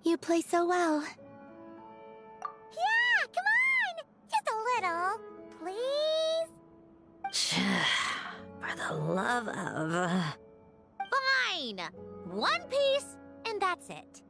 You play so well. Yeah, come on! Just a little, please? For the love of... Fine! One piece, and that's it.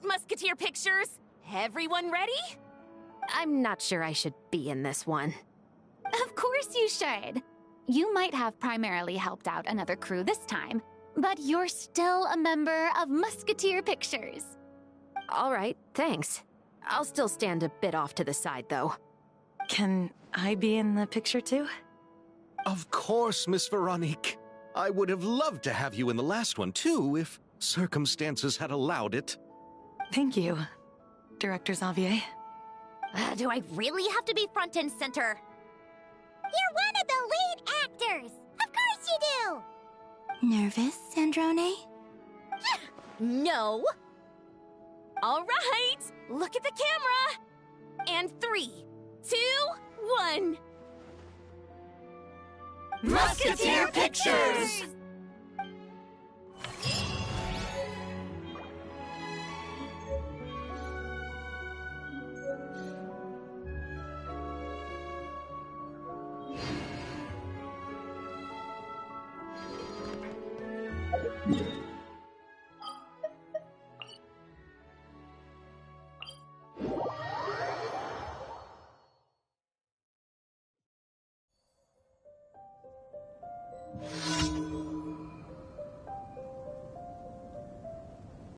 Musketeer pictures. Everyone ready? I'm not sure I should be in this one. Of course you should. You might have primarily helped out another crew this time, but you're still a member of Musketeer Pictures. All right, thanks. I'll still stand a bit off to the side, though. Can I be in the picture too? Of course, Miss Veronique. I would have loved to have you in the last one, too, if circumstances had allowed it. Thank you, Director Xavier. Do I really have to be front and center? You're one of the lead actors! Of course you do! Nervous, Sandrone? No! All right, look at the camera! And 3, 2, 1... Musketeer Pictures!